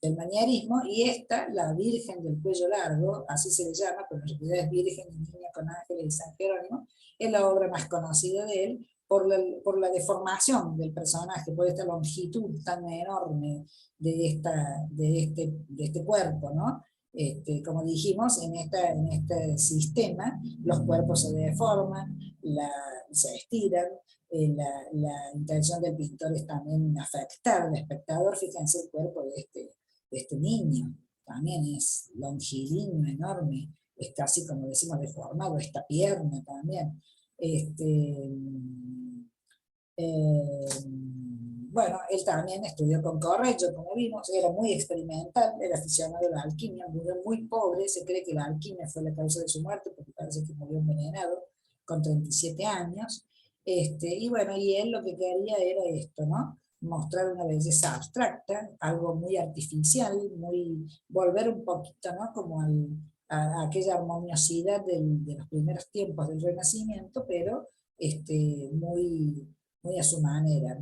del manierismo. Y esta, la Virgen del Cuello Largo, así se le llama, pero en realidad es Virgen y Niña con Ángeles y San Jerónimo, es la obra más conocida de él, por la deformación del personaje, por esta longitud tan enorme de este cuerpo, ¿no? Como dijimos, en este sistema los cuerpos se deforman, se estiran. La intención del pintor es también afectar al espectador. Fíjense el cuerpo de este niño, también es longilíneo, enorme, es casi, como decimos, deformado, esta pierna también. Bueno, él también estudió con Correggio, como vimos, era muy experimental, era aficionado a la alquimia, murió muy pobre, se cree que la alquimia fue la causa de su muerte, porque parece que murió envenenado con 37 años, y bueno, y él lo que quería era esto, ¿no? Mostrar una belleza abstracta, algo muy artificial, volver un poquito, ¿no? Como a aquella armoniosidad de los primeros tiempos del Renacimiento, pero muy a su manera,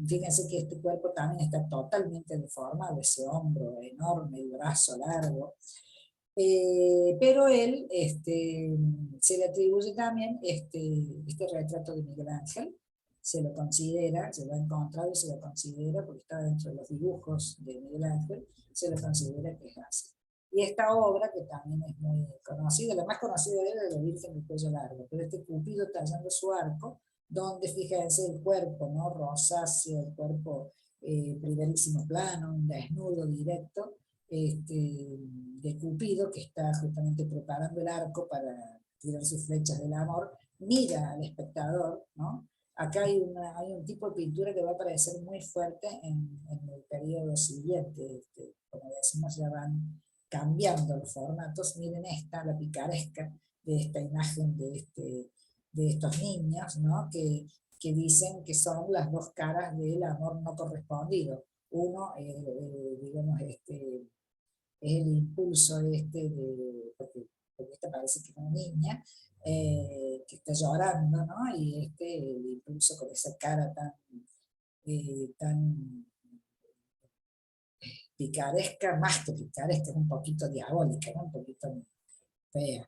fíjense que este cuerpo también está totalmente deformado, ese hombro enorme, el brazo largo, pero él se le atribuye también este retrato de Miguel Ángel, se lo considera, se lo ha encontrado y se lo considera, porque está dentro de los dibujos de Miguel Ángel, se lo considera que es así. Y esta obra, que también es muy conocida, la más conocida de él es la Virgen del Cuello Largo, pero este Cupido tallando su arco, donde fíjense el cuerpo, ¿no? Rosáceo, el cuerpo primerísimo plano, un desnudo directo, de Cupido, que está justamente preparando el arco para tirar sus flechas del amor, mira al espectador, ¿no? Acá hay un tipo de pintura que va a aparecer muy fuerte en el periodo siguiente, como decimos, ya van cambiando los formatos. Miren esta, la picaresca de esta imagen de estos niños, ¿no? que dicen que son las dos caras del amor no correspondido. Uno, digamos, es el impulso porque esta parece que es una niña, que está llorando, ¿no? Y el impulso con esa cara tan picaresca, más que picaresca, es un poquito diabólica, ¿no? Un poquito fea.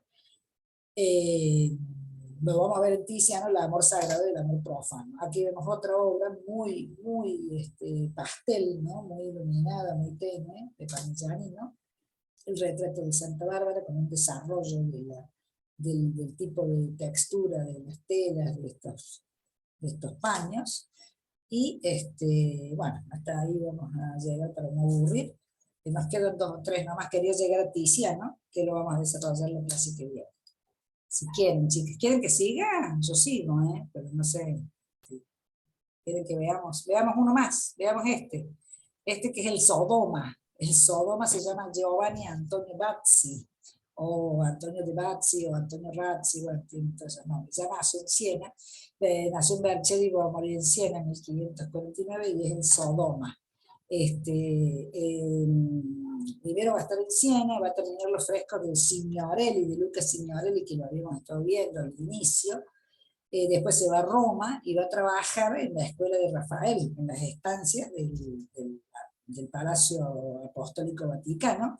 Lo vamos a ver en Tiziano, el amor sagrado y el amor profano. Aquí vemos otra obra muy pastel, ¿no? Muy iluminada, muy tenue, de Parmigianino, el retrato de Santa Bárbara, con un desarrollo del tipo de textura de las telas de estos paños. Y bueno, hasta ahí vamos a llegar para no aburrir. Nos quedan 2 o 3, nomás quería llegar a Tiziano, que lo vamos a desarrollar la clase que viene. Si quieren, chicas, ¿quieren que siga? Yo sigo, pero no sé. Si quieren que veamos uno más, veamos este que es el Sodoma. El Sodoma se llama Giovanni Antonio Bazzi, o Antonio de Bazzi, o Antonio Razzi, bueno, tiene todos esos nombres. Ya nació en Siena, nació en Vercelli, va a morir en Siena en 1549, y es el Sodoma. Primero va a estar en Siena, va a terminar los frescos del Signorelli, de Luca Signorelli, que lo habíamos estado viendo al inicio. Después se va a Roma y va a trabajar en la escuela de Rafael, en las estancias del Palacio Apostólico Vaticano.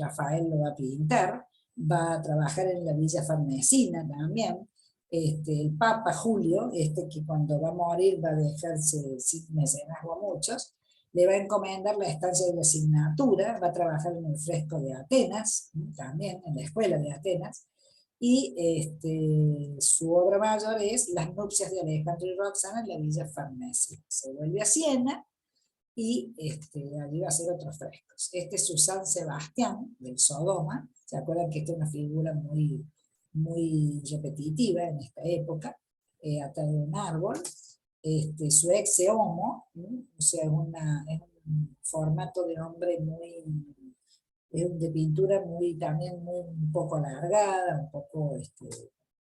Rafael lo va a pintar, va a trabajar en la Villa Farnesina también. El Papa Julio, que cuando va a morir va a dejarse sin mecenazgo a muchos, le va a encomendar la estancia de la asignatura, va a trabajar en el fresco de Atenas, también en la escuela de Atenas, y su obra mayor es Las nupcias de Alejandro y Roxana en la Villa Farnesina. Se vuelve a Siena y allí va a hacer otros frescos. Este es su San Sebastián del Sodoma, se acuerdan que esta es una figura muy repetitiva en esta época, atado a un árbol. Su ex homo, o sea, es un formato de hombre de pintura también un poco alargada, un poco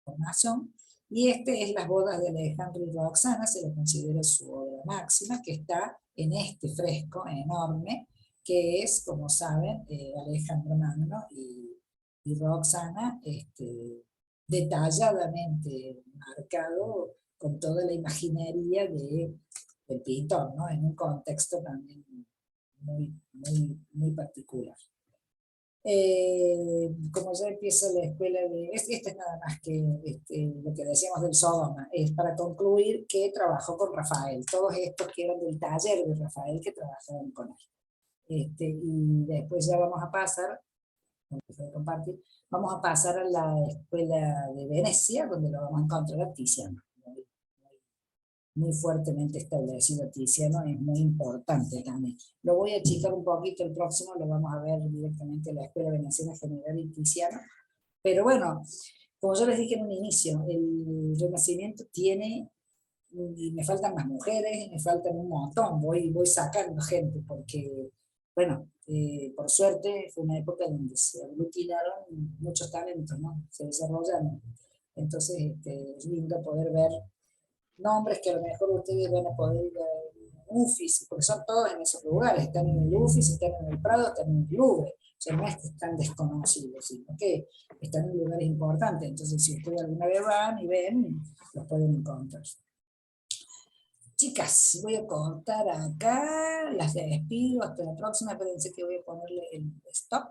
formación. Y es Las bodas de Alejandro y Roxana, se lo considera su obra máxima, que está en este fresco enorme, que es, como saben, Alejandro Magno y Roxana, detalladamente marcado con toda la imaginería del pintor, ¿no? En un contexto también muy particular. Como ya empieza la escuela es nada más que lo que decíamos del Sodoma, es para concluir que trabajó con Rafael, todos estos que eran del taller de Rafael que trabajaban con él. Y después ya vamos a pasar, compartir, vamos a pasar a la escuela de Venecia, donde lo vamos a encontrar a Tiziano. Muy fuertemente establecido Tiziano, es muy importante también. Lo voy a achicar un poquito, el próximo lo vamos a ver directamente en la Escuela Veneciana General y Tiziano, Pero bueno, como yo les dije en un inicio, el Renacimiento tiene, y me faltan más mujeres, y me faltan un montón, voy sacando gente, porque, bueno, por suerte fue una época donde se aglutinaron muchos talentos, ¿no? Se desarrollaron. Entonces, es lindo poder ver nombres que a lo mejor ustedes van a poder ir al UFIS, porque son todos en esos lugares, están en el UFIS, están en el Prado, están en el Louvre, o sea, no es que están desconocidos, sino que están en lugares importantes, entonces si ustedes alguna vez van y ven, los pueden encontrar. Chicas, voy a cortar acá, las despido, hasta la próxima, espérense que voy a ponerle el stop.